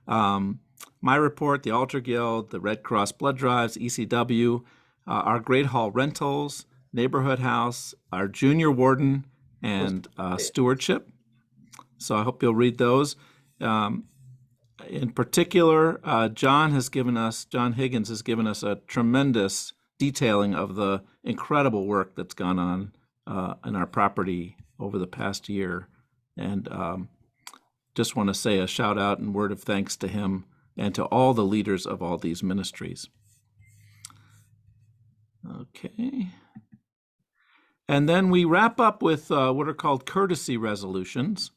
B: My report, the Altar Guild, the Red Cross Blood Drives, ECW, our Great Hall Rentals, Neighborhood House, our Junior Warden, and Stewardship. So I hope you'll read those. In particular, John Higgins has given us a tremendous detailing of the incredible work that's gone on in our property over the past year. And just want to say a shout out and word of thanks to him and to all the leaders of all these ministries. Okay. And then we wrap up with what are called courtesy resolutions.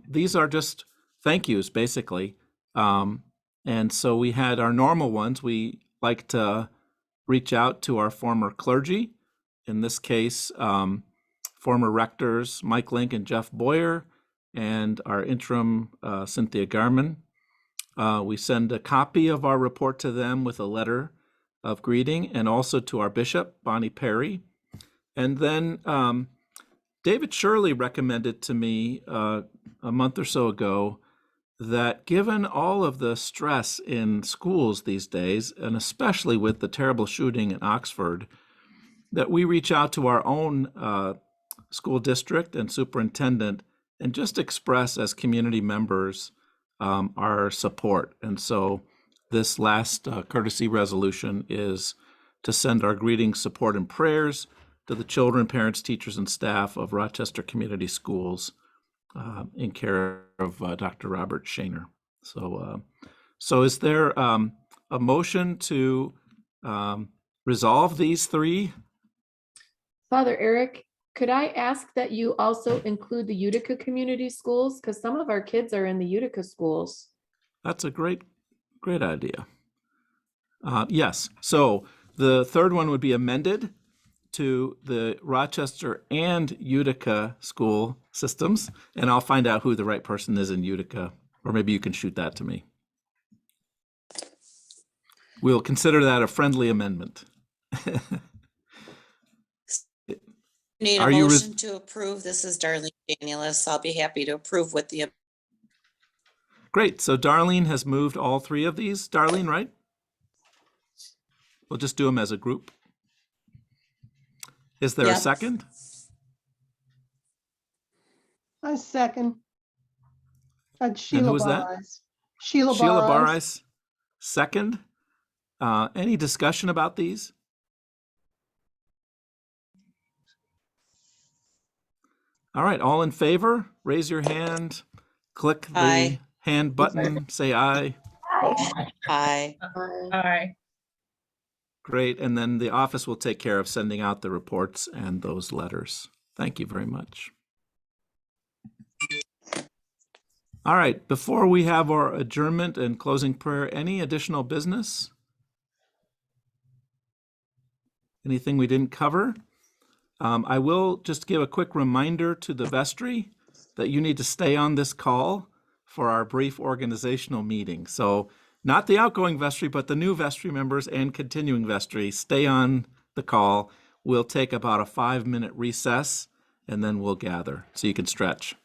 B: These are just thank yous, basically. And so we had our normal ones. We like to reach out to our former clergy. In this case, former rectors Mike Link and Jeff Boyer, and our interim Cynthia Garman. We send a copy of our report to them with a letter of greeting, and also to our bishop, Bonnie Perry. And then David Shirley recommended to me a month or so ago that given all of the stress in schools these days, and especially with the terrible shooting in Oxford, that we reach out to our own school district and superintendent and just express as community members our support. And so this last courtesy resolution is to send our greetings, support, and prayers to the children, parents, teachers, and staff of Rochester Community Schools in care of Dr. Robert Shaner. So is there a motion to resolve these three?
J: Father Eric, could I ask that you also include the Utica Community Schools? Because some of our kids are in the Utica schools.
B: That's a great idea. Yes, so the third one would be amended to the Rochester and Utica school systems, and I'll find out who the right person is in Utica, or maybe you can shoot that to me. We'll consider that a friendly amendment.
R: Need a
B: Are you
R: motion to approve. This is Darlene Danielus. I'll be happy to approve with the,
B: Great, so Darlene has moved all three of these. Darlene, right? We'll just do them as a group. Is there a
R: Yep.
B: second?
E: I second.
B: And who was that?
E: Sheila
B: Sheila Barais, second. Any discussion about these? All right, all in favor, raise your hand, click the
R: Aye.
B: hand button, say aye.
R: aye.
P: Aye.
B: Great, and then the office will take care of sending out the reports and those letters. Thank you very much. All right, before we have our adjournment and closing prayer, any additional business? Anything we didn't cover? I will just give a quick reminder to the vestry that you need to stay on this call for our brief organizational meeting. So not the outgoing vestry, but the new vestry members and continuing vestry, stay on the call. We'll take about a 5-minute recess and then we'll gather so you can stretch.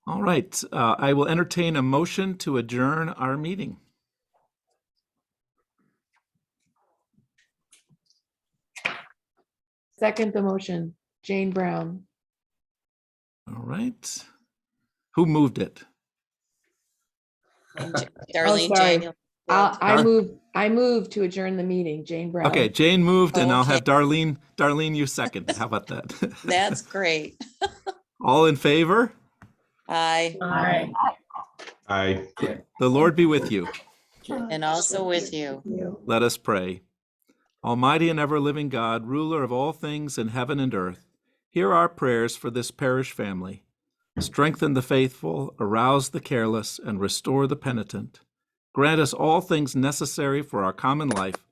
B: All right, I will entertain a motion to adjourn our meeting.
J: Second the motion, Jane Brown.
B: All right. Who moved it?
R: Darlene
J: sorry.
R: Daniel.
J: I moved to adjourn the meeting, Jane Brown.
B: Okay, Jane moved and I'll have
R: Okay.
B: Darlene, you second. How about that?
R: That's great.
B: All in favor?
R: Aye.
P: Aye.
N: Aye.
B: The Lord be with you.
R: And also with you.
B: Let us pray. Almighty and ever-living God, ruler of all things in heaven and earth, hear our prayers for this parish family. Strengthen the faithful, arouse the careless, and restore the penitent. Grant us all things necessary for our common life,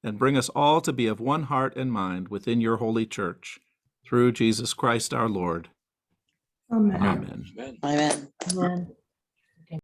B: and bring us all to be of one heart and mind within your holy church. Through Jesus Christ our Lord.
E: Amen.
B: Amen.
R: Amen.
J: Amen.